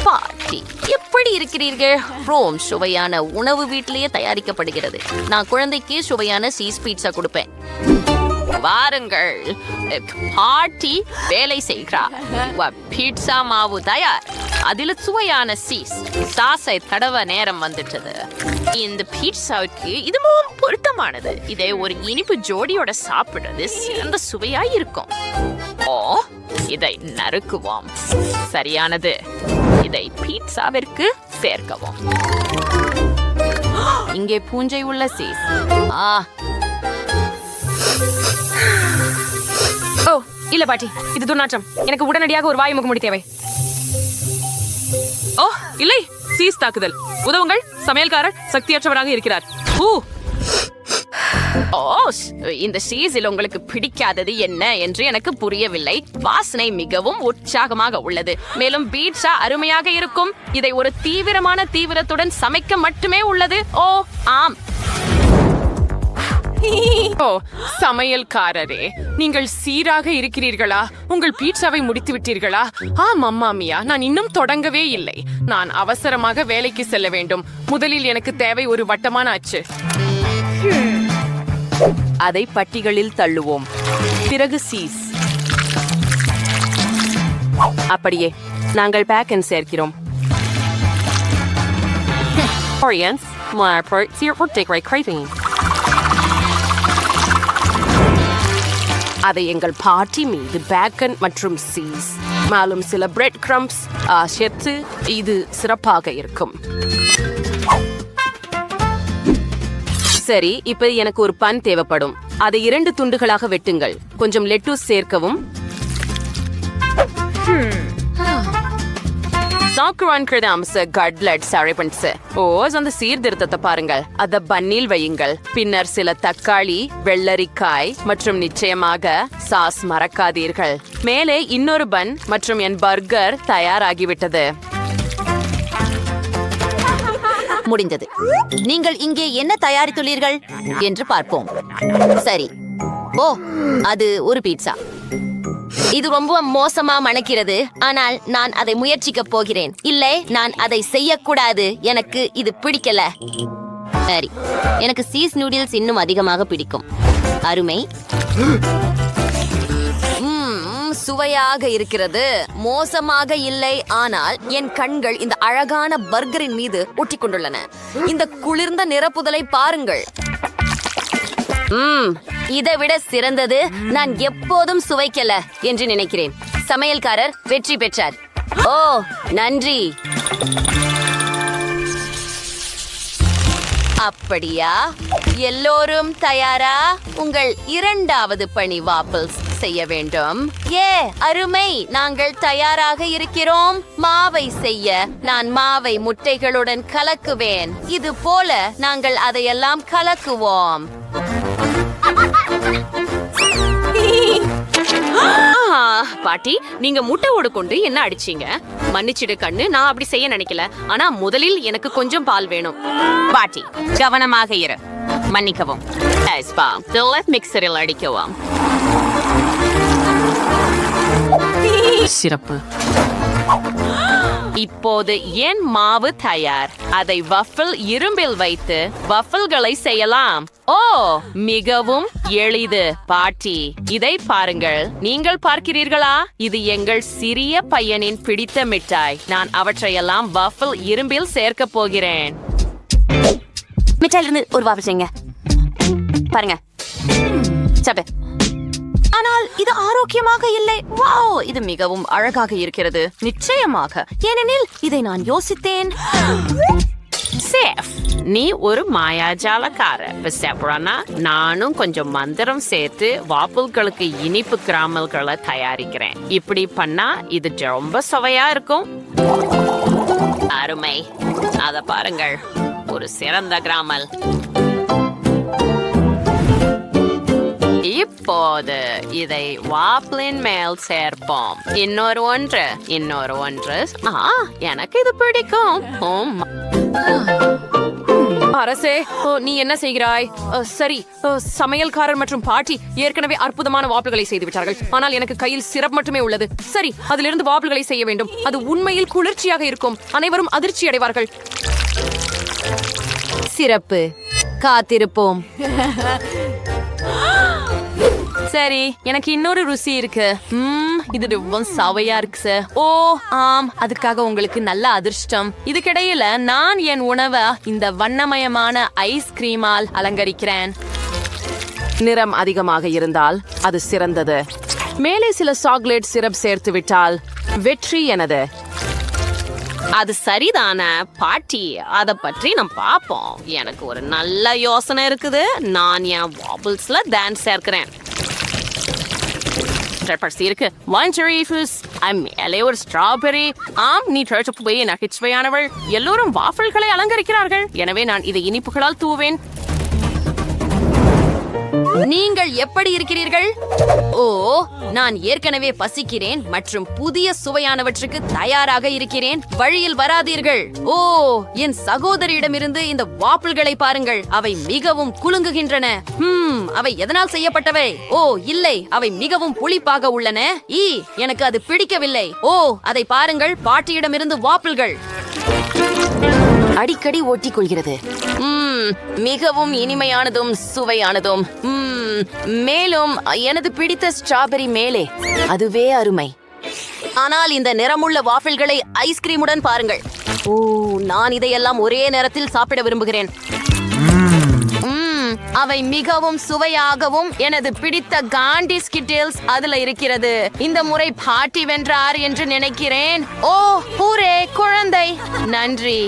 பாட்டி, எப்படி இருக்கிறீர்கள்? ரோம் சுவையான உணவு வீட்டிலேயே தயாரிக்கப்படுகிறது. நான் குழந்தைக்கு சுவையான சீஸ் பீட்சா கொடுப்பேன். வாருங்கள், பாட்டி வேலை செய்கிறார். பீட்சா மாவு தயார். அதில் சுவையான சீஸ் சாஸை தடவ நேரம் வந்துட்டது. இந்த பீட்சாவுக்கு இது மிகவும் பொருத்தமானது. இதை ஒரு இனிப்பு ஜோடியோட சாப்பிடுறது சிறந்த சுவையாய் இருக்கும். ஓ, இதை நறுக்குவோம். சரியானது. இதை பீட்சாவிற்கு சேர்க்கவும். இங்கே பூஞ்சை உள்ள சீஸ். ஓ இல்ல பாட்டி, இது துர்நாற்றம். எனக்கு உடனடியாக ஒரு வாயு முகமூடி தேவை. ஓ இல்லை, சீஸ் தாக்குதல். உதவுங்கள், சமையல்காரர் சக்தியற்றவராக இருக்கிறார். இந்த சீஸில் உங்களுக்கு பிடிக்காதது என்ன என்று எனக்கு புரியவில்லை. வாசனை மிகவும் உற்சாகமாக உள்ளது. மேலும் பீட்சா அருமையாக இருக்கும். இதை ஒரு தீவிரத்துடன் சமைக்க மட்டுமே உள்ளது. ஓ ஆம். ஓ சமையல்காரரே, நீங்கள் சீராக இருக்கிறீர்களா? உங்கள் பீட்சாவை முடித்து விட்டீர்களா? அம்மா மியா, நான் இன்னும் தொடங்கவே இல்லை. நான் அவசரமாக வேலைக்கு செல்ல வேண்டும். முதலில் எனக்கு தேவை ஒரு வட்டமான அச்சு. அதை பட்டிகளில் தள்ளுவோம். பிறகு சீஸ். அப்படியே நாங்கள் பேக்கன் சேர்க்கிறோம். அதை எங்கள் பாட்டி மீது பேக்கன் மற்றும் சீஸ் மேலும் சில பிரெட் கிரம்ப்ஸ் சேர்த்து இது சிறப்பாக இருக்கும். சரி, இப்ப எனக்கு ஒரு பன் தேவைப்படும். அதை 2 துண்டுகளாக வெட்டுங்கள். கொஞ்சம் லெட்டூஸ் சேர்க்கவும். அந்த சீர்திருத்தத்தை பாருங்கள். அத பன்னில் வையுங்கள். பின்னர் சில தக்காளி, வெள்ளரிக்காய் மற்றும் நிச்சயமாக சாஸ் மறக்காதீர்கள். மேலே இன்னொரு பன் மற்றும் என் பர்கர் தயாராகிவிட்டது. முடிந்தது. நீங்கள் இங்கே என்ன தயாரித்துள்ளீர்கள் என்று பார்ப்போம். சரி. ஓ, அது ஒரு பீட்சா. இது ரொம்ப மோசமா மணக்கிறது. ஆனால் நான் அதை முயற்சிக்க போகிறேன். இல்லை, நான் அதை செய்யக்கூடாது. எனக்கு இது பிடிக்கல. சரி, எனக்கு சீஸ் நூடில்ஸ் இன்னும் அதிகமாக பிடிக்கும். அருமை. சுவையாக இருக்கிறது. மோசமாக இல்லை. ஆனால் என் கண்கள் இந்த அழகான பர்கரின் மீது ஒட்டிக்கொண்டுள்ளன. இந்த குளிர்ந்த நிரப்புதலை பாருங்கள். இதை விட சிறந்தது நான் எப்போதும் சுவைக்கல என்று நினைக்கிறேன். சமையல்காரர் வெற்றி பெற்றார். ஓ நன்றி. அப்படியா? எல்லோரும் தயாரா? உங்கள் 2வது பணி வாஃபிள்ஸ் செய்ய வேண்டும். அருமை. நாங்கள் தயாராக இருக்கிறோம். மாவை செய்ய நான் மாவை முட்டைகளுடன் கலக்குவேன். இது போல நாங்கள் அதையெல்லாம் கலக்குவோம். பாட்டி, நீங்க முட்டையோடு கொண்டு என்ன அடிச்சீங்க? மன்னிச்சிடு கண்ணு, நான் அப்படி செய்ய நினைக்கல. ஆனா முதலில் எனக்கு கொஞ்சம் பால் வேணும். பாட்டி, கவனமாக இரு. மன்னிக்கவும். மிக்சரில் அடிக்கவும். சிறப்பு. இப்போது என் மாவு தயார். அதை வஃபிள் இரும்பில் வைத்து வஃபிள்களை செய்யலாம். ஓ, மிகவும் எளிது பாட்டி. இதை பாருங்கள். நீங்கள் பார்க்கிறீர்களா? இது எங்கள் சிறிய பையனின் பிடித்த மிட்டாய். நான் அவற்றையெல்லாம் வஃபிள் இரும்பில் சேர்க்க போகிறேன். மிட்டாயிலிருந்து ஒரு வாஃபிள் செய்யுங்க. பாருங்க. சபே. ஆனால் இது ஆரோக்கியமாக இல்லை. வாவ், இது மிகவும் அழகாக இருக்கிறது. நிச்சயமாக, ஏனெனில் இதை நான் யோசித்தேன். சேஃப், நீ ஒரு மாயாஜாலக்காரர். நானும் கொஞ்சம் மந்திரம் சேர்த்து வாப்பிள்களுக்கு இனிப்பு கிராமல்களை தயாரிக்கிறேன். இப்படி பண்ணா இது ரொம்ப சுவையா இருக்கும். அருமை. அத பாருங்கள், ஒரு சிறந்த கிராமல். இப்போது இதை வாப்பிளின் மேல் சேர்ப்போம். இன்னொரு ஒன்று. எனக்கு இது பிடிக்கும். அரசே, நீ என்ன செய்கிறாய்? சரி, சமையல்காரர் மற்றும் பாட்டி ஏற்கனவே அற்புதமான வாப்பிள்களை செய்து விட்டார்கள். ஆனால் எனக்கு கையில் சிரப் மட்டுமே உள்ளது. சரி, அதிலிருந்து வாப்பிள்களை செய்ய வேண்டும். அது உண்மையில் குளிர்ச்சியாக இருக்கும். அனைவரும் அதிர்ச்சி அடைவார்கள். சிறப்பு. காத்திருப்போம். சரி, எனக்கு இன்னொரு ருசி இருக்கு. இது ரொம்ப சுவையா இருக்கு சார். ஓ ஆம், அதுக்காக உங்களுக்கு நல்ல அதிர்ஷ்டம். இதுக்கிடையில நான் என் உணவை இந்த வண்ணமயமான ஐஸ்கிரீமால் அலங்கரிக்கிறேன். நிறம் அதிகமாக இருந்தால் அது சிறந்தது. மேலே சில சாக்லேட் சிரப் சேர்த்து விட்டால் வெற்றி எனது. அது சரிதான பாட்டி? அத பற்றி நாம் பாப்போம். எனக்கு ஒரு நல்ல யோசனை இருக்குது. நான் என் வாபிள்ஸ்ல டான்ஸ் சேர்க்கிறேன். இருக்கு மேலே ஒரு ஸ்ட்ராபெரி. ஆம், நீ போய் நகைச்சுவையானவள். எல்லோரும் வாஃபிள்களை அலங்கரிக்கிறார்கள். எனவே நான் இதை இனிப்புகளால் தூவேன். நீங்கள் எப்படி இருக்கிறீர்கள்? ஓ, நான் ஏற்கனவே பசிக்கிறேன் மற்றும் புதிய சுவையானவற்றுக்கு தயாராக இருக்கிறேன். வழியில் வராதீர்கள். ஓ, என் சகோதரியிடமிருந்து இந்த வாப்பிள்களை பாருங்கள். அவை மிகவும் குலுங்குகின்றன. அவை எதனால் செய்யப்பட்டவை? ஓ இல்லை, அவை மிகவும் புளிப்பாக உள்ளன. எனக்கு அது பிடிக்கவில்லை. ஓ, அதை பாருங்கள், பாட்டியிடமிருந்து வாப்பிள்கள் அடிக்கடி ஒட்டிக் கொள்கிறது. மிகவும் இனிமையானதும் சுவையானதும். மேலும் எனது பிடித்த ஸ்ட்ராபெரி மேலே, அதுவே அருமை. ஆனால் இந்த நிறமுள்ள வாஃபிள்களை ஐஸ்கிரீமுடன் பாருங்கள். ஓ, நான் இதையெல்லாம் ஒரே நேரத்தில் சாப்பிட விரும்புகிறேன். அவை மிகவும் சுவையாகவும் எனது பிடித்த காண்டி ஸ்கிட்டில்ஸ் அதுல இருக்கிறது. இந்த முறை பாட்டி வென்றார் என்று நினைக்கிறேன். ஓ, ஹூரே குழந்தை, நன்றி.